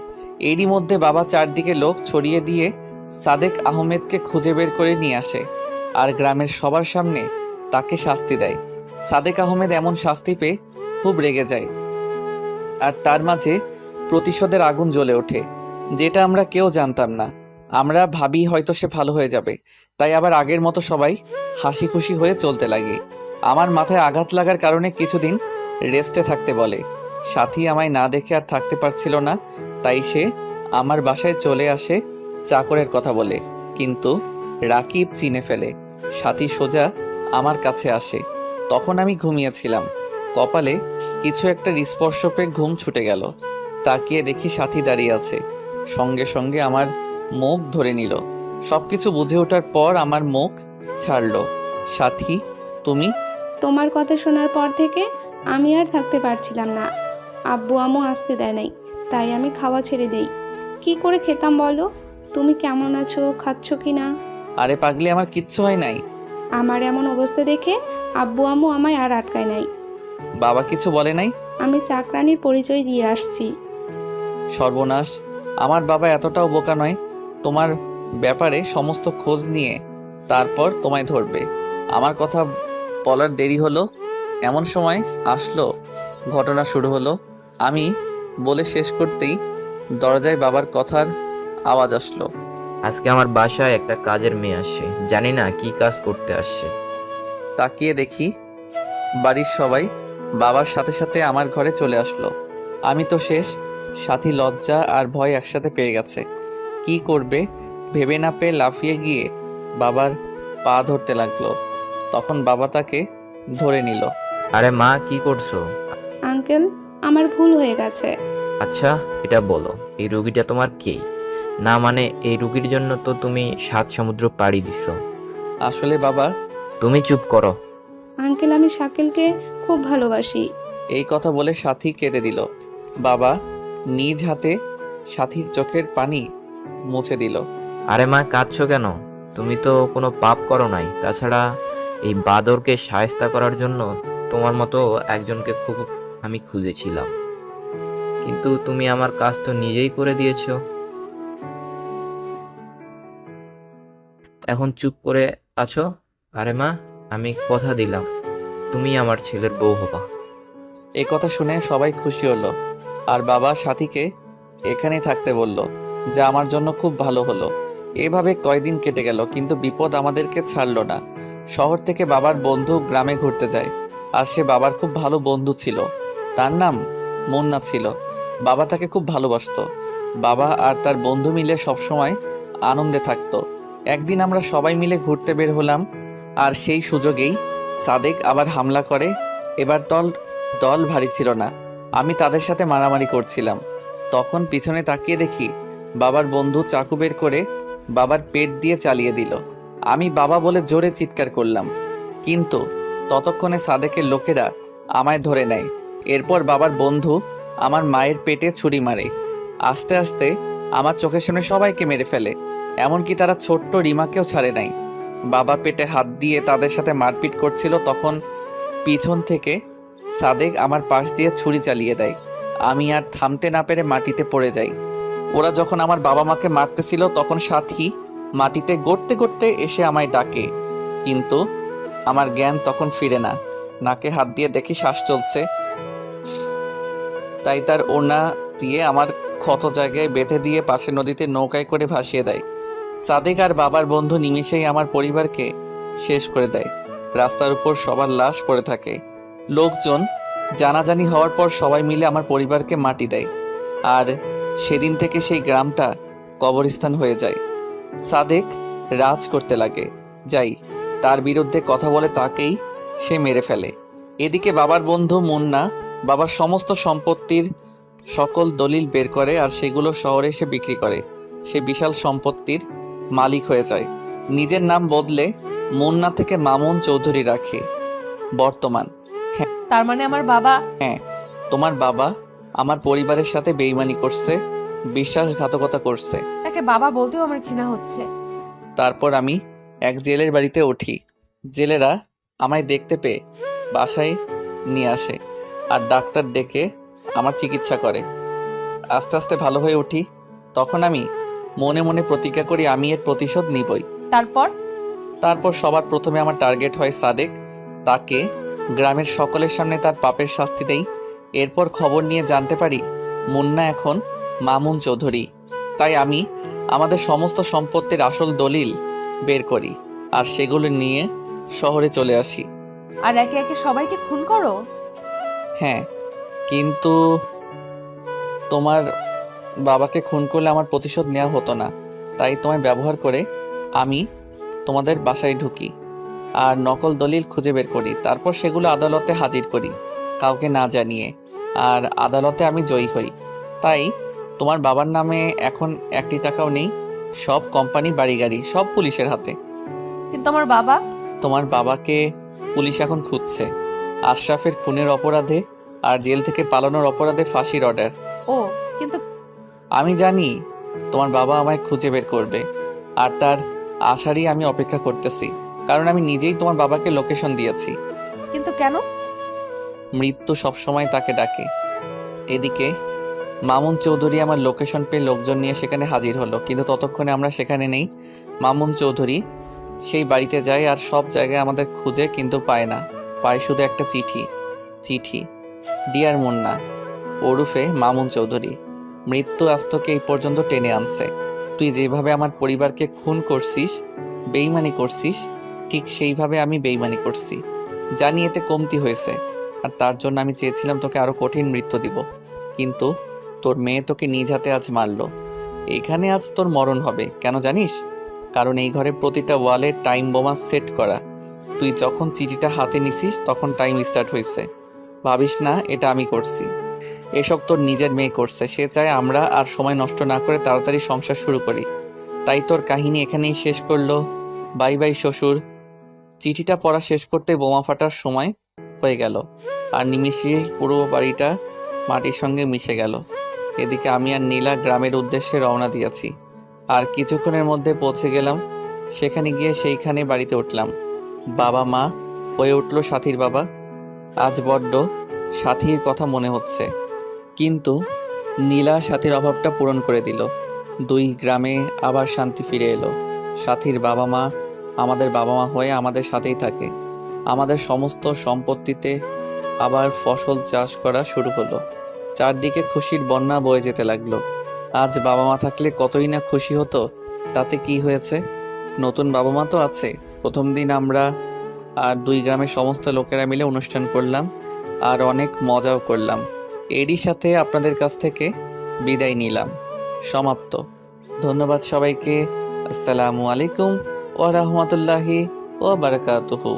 এরই মধ্যে বাবা চারদিকে লোক ছড়িয়ে দিয়ে সাদেক আহমেদকে খুঁজে বের করে নিয়ে আসে আর গ্রামের সবার সামনে তাকে শাস্তি দেয়। সাদেক আহমেদ এমন শাস্তি পেয়ে খুব রেগে যায় আর তার মাঝে প্রতিশোধের আগুন জ্বলে ওঠে, যেটা আমরা কেউ জানতাম না। আমরা ভাবি হয়তো সে ভালো হয়ে যাবে, তাই আবার আগের মতো সবাই হাসি খুশি হয়ে চলতে লাগে। আমার মাথায় আঘাত লাগার কারণে কিছুদিন রেস্টে থাকতে বলে। সাথী আমায় না দেখে আর থাকতে পারছিল না, তাই সে আমার বাসায় চলে আসে চাকরের কথা বলে। কিন্তু রাকিব চিনে ফেলে। সাথী সোজা আমার কাছে আসে। তখন আমি ঘুমিয়েছিলাম। কপালে কিছু একটা স্পর্শ পেয়ে ঘুম ছুটে গেল। তাকিয়ে দেখি সাথী দাঁড়িয়ে আছে। সঙ্গে সঙ্গে আমার মুখ ধরে নিল। সবকিছু বুঝে ওঠার পর আমার মুখ ছাড়লো। সাথী, তুমি? তোমার কথা শোনার পর থেকে আমি আর থাকতে পারছিলাম না। আব্বু আম্মু আসতে দেয় নাই, তাই আমি খাওয়া ছেড়ে দেই। কি করে খেতাম বলো? তুমি কেমন আছো, খাচ্ছ কি না? আরে পাগলি, আমার কিচ্ছু হয় নাই। আমার এমন অবস্থা দেখে আব্বু আম্মু আমায় আর আটকায় নাই। বাবা কিছু বলে নাই? আমি চাকরানির পরিচয় দিয়ে আসছি। সর্বনাশ, আমার বাবা এতটাও বোকা নয়। তোমার ব্যাপারে সমস্ত খোঁজ নিয়ে তারপর তোমায় ধরবে। আমার কথা বলার দেরি হলো, এমন সময় আসলো, ঘটনা শুরু হলো। আমি বলে শেষ করতেই দরজায় বাবার কথার আওয়াজ আসলো। আজকে আমার বাসায় একটা কাজের মেয়ে আসছে, জানি না কি কাজ করতে আসছে। তাকিয়ে দেখি বাড়ির সবাই বাবার সাথে সাথে আমার ঘরে চলে আসলো। আমি তো শেষ। সাথী লজ্জা আর ভয় একসাথে পেয়ে গেছে। কি করবে ভেবে না পেয়ে লাফিয়ে গিয়ে বাবার পা ধরতে লাগলো। তখন বাবা তাকে ধরে নিল। আরে মা, কি করছো? আঙ্কেল, আমার ভুল হয়ে গেছে। আচ্ছা, এটা বলো, এই রুগীটা তোমার কে? না মানে এই রুগীর জন্য তো তুমি 7 সমুদ্র পাড়ি দিছো। আসলে বাবা, তুমি চুপ করো। আঙ্কেল, আমি শাকিলকে খুব ভালোবাসি। এই কথা বলে সাথী কেঁদে দিল। বাবা নিজ হাতে সাথীর চোখের পানি মুছে দিল। আরে মা, কাঁদছো কেন? তুমি তো কোনো পাপ করো নাই। তাছাড়া এই বাদরকে শায়েস্তা করার জন্য তোমার মতো একজনকে খুব আমি খুঁজেছিলাম, কিন্তু তুমি আমার কাজ তো নিজেই করে দিয়েছো। এখন চুপ করে আছো। আরে মা, আমি কথা দিলাম তুমি আমার ছেলের বউ হবা। এ কথা শুনে সবাই খুশি হলো। আর বাবা সাথীকে এখানেই থাকতে বলল, যা আমার জন্য খুব ভালো হলো। এভাবে কয়দিন কেটে গেল, কিন্তু বিপদ আমাদেরকে ছাড়লো না। শহর থেকে বাবার বন্ধু গ্রামে ঘুরতে যায়, আর সে বাবার খুব ভালো বন্ধু ছিল। তার নাম মুন্না ছিল। বাবা তাকে খুব ভালোবাসতো। বাবা আর তার বন্ধু মিলে সবসময় আনন্দে থাকতো। একদিন আমরা সবাই মিলে ঘুরতে বের হলাম, আর সেই সুযোগেই সাদেক আবার হামলা করে। এবার দল ভারী ছিল না। আমি তাদের সাথে মারামারি করছিলাম। তখন পিছনে তাকিয়ে দেখি বাবার বন্ধু চাকু বের করে বাবার পেট দিয়ে চালিয়ে দিল। আমি বাবা বলে জোরে চিৎকার করলাম, কিন্তু ততক্ষণে সাদেকের লোকেরা আমায় ধরে নেয়। এরপর বাবার বন্ধু আমার মায়ের পেটে ছুরি মারে। আস্তে আস্তে আমার চোখের সামনে সবাইকে মেরে ফেলে, এমনকি তারা ছোট্ট রিমাকেও ছাড়ে নাই। বাবা পেটে হাত দিয়ে তাদের সাথে মারপিট করছিল, তখন পিছন থেকে সাদেক আমার পাশ দিয়ে ছুরি চালিয়ে দেয়। আমি আর থামতে না পেরে মাটিতে পড়ে যাই। ওরা যখন আমার বাবা মাকে মারতেছিল, তখন সাথী মাটিতে গড়তে গড়তে এসে আমায় ডাকে, কিন্তু আমার জ্ঞান তখন ফিরে না। নাকে হাত দিয়ে দেখি শ্বাস চলছে, তাই তার ওড়না দিয়ে আমার ক্ষত জায়গায় বেঁধে দিয়ে পাশে নদীতে নৌকায় করে ভাসিয়ে দেয়। সাদেক আর বাবার বন্ধু নিমেষেই আমার পরিবারকে শেষ করে দেয়। রাস্তার উপর সবার লাশ পড়ে থাকে। লোকজন জানাজানি হওয়ার পর সবাই মিলে আমার পরিবারকে মাটি দেয়, আর সেদিন থেকে সেই গ্রামটা কবরস্থান হয়ে যায়। সাদেক রাজ করতে লাগে। যাই তার বিরুদ্ধে কথা বলে তাকেই সে মেরে ফেলে। এদিকে বাবার বন্ধু মুন্না বাবার সমস্ত সম্পত্তির সকল দলিল বের করে, আর সেগুলো শহরে এসে বিক্রি করে। সে বিশাল সম্পত্তির মালিক হয়ে যায়। নিজের নাম বদলে মুন্না থেকে মামুন চৌধুরী রাখে। বর্তমান তার মানে আমার বাবা? হ্যাঁ, তোমার বাবা আমার পরিবারের সাথে বেইমানি করছে, বিশ্বাসঘাতকতা করছে। তাকে বাবা বলতেও আমার ঘৃণা হচ্ছে। তারপর আমি এক জেলের বাড়িতে উঠি। জেলেরা আমায় দেখতে পেয়ে বাসায় নিয়ে আসে, আর ডাক্তার ডেকে আমার চিকিৎসা করে। আস্তে আস্তে ভালো হয়ে উঠি। তখন আমি মনে মনে প্রতিজ্ঞা করি আমি এর প্রতিশোধ নিবই। তারপর সবার প্রথমে আমার টার্গেট হয় সাদেক। তাকে গ্রামের সকলের সামনে তার পাপের শাস্তি দেই। এরপর খবর নিয়ে জানতে পারি মুন্না এখন মামুন চৌধুরী। তাই আমি আমাদের সমস্ত সম্পত্তির আসল দলিল বের করি আর সেগুলো নিয়ে শহরে চলে আসি। আর একে একে সবাইকে খুন করো? হ্যাঁ, কিন্তু তোমার বাবাকে খুন করলে আমার প্রতিশোধ নেওয়া হতো না, তাই তোমায় ব্যবহার করে আমি তোমাদের বাসায় ঢুকি আর নকল দলিল খুঁজে বের করি, তারপর সেগুলো আদালতে হাজির করি কাউকে না জানিয়ে, আর আদালতে আমি জয়ী হই। তাই তোমার বাবার নামে এখন 1 টাকাও নেই, সব কোম্পানি, বাড়ি গাড়ি সব পুলিশের হাতে। কিন্তু আমার বাবা? তোমার বাবাকে পুলিশ এখন খুঁজছে আশরাফের খুনের অপরাধে আর জেল থেকে পালানোর অপরাধে ফাঁসির অর্ডার। ও, কিন্তু আমি জানি তোমার বাবা আমায় খুঁজে বের করবে, আর তার আশারই আমি অপেক্ষা করতেছি, কারণ আমি নিজেই তোমার বাবাকে লোকেশন দিয়েছি। কিন্তু কেন? মৃত্যু সবসময় তাকে ডাকে। এদিকে মামুন চৌধুরী আমার লোকেশন পেয়ে লোকজন নিয়ে সেখানে হাজির হলো, কিন্তু ততক্ষণে আমরা সেখানে নেই। মামুন চৌধুরী সেই বাড়িতে যায় আর সব জায়গায় আমাদের খুঁজে, কিন্তু পায় না, পায় শুধু একটা চিঠি। ডিয়ার মুন্না ওরফে মামুন চৌধুরী, মৃত্যু আজ তোকে এই পর্যন্ত টেনে আনছে। তুই যেভাবে আমার পরিবারকে খুন করছিস, বেইমানি করছিস, ঠিক সেইভাবে আমি বেইমানি করছি। জানি এতে কমতি হয়েছে, আর তার জন্য আমি চেয়েছিলাম তোকে আরো কঠিন মৃত্যু দিব, কিন্তু তোর মেয়ে তোকে নিজ হাতে আজ মারলো। এখানে আজ তোর মরণ হবে। কেন জানিস? কারণ এই ঘরে প্রতিটা ওয়ালে টাইম বোমা সেট করা। তুই যখন চিঠিটা হাতে নিছিস তখন টাইম স্টার্ট হয়েছে। ভাবিস না এটা আমি করছি, এসব তোর নিজের মেয়ে করছে। সে চায় আমরা আর সময় নষ্ট না করে তাড়াতাড়ি সংসার শুরু করি, তাই তোর কাহিনী এখানেই শেষ করলো। বাই বাই শ্বশুর। চিঠিটা পড়া শেষ করতে বোমা ফাটার সময় হয়ে গেল, আর নিমিষে পুরো বাড়িটা মাটির সঙ্গে মিশে গেল। এদিকে আমি আর নীলা গ্রামের উদ্দেশ্যে রওনা দিয়েছি, আর কিছুক্ষণের মধ্যে পৌঁছে গেলাম। সেখানে গিয়ে সেইখানে বাড়িতে উঠলাম। বাবা মা হয়ে উঠল সাথীর বাবা। আজ বড্ড সাথীর কথা মনে হচ্ছে, কিন্তু নীলা সাথীর অভাবটা পূরণ করে দিল। 2 গ্রামে আবার শান্তি ফিরে এলো। সাথীর বাবা মা আমাদের বাবা মা হয়ে আমাদের সাথেই থাকে। আমাদের সমস্ত সম্পত্তিতে আবার ফসল চাষ করা শুরু হলো। চারদিকে খুশির বন্যা বয়ে যেতে লাগলো। আজ বাবা মা থাকলে কতই না খুশি হতো, তাতে কি হয়েছে, নতুন বাবা মা তো আছে। প্রথম দিন আমরা আর 2 গ্রামের সমস্ত লোকেরা মিলে অনুষ্ঠান করলাম আর অনেক মজাও করলাম। এরই সাথে আপনাদের কাছ থেকে বিদায় নিলাম। সমাপ্ত। ধন্যবাদ সবাইকে। আসসালামু আলাইকুম ওয়া রাহমাতুল্লাহি ওয়া বারাকাতুহু।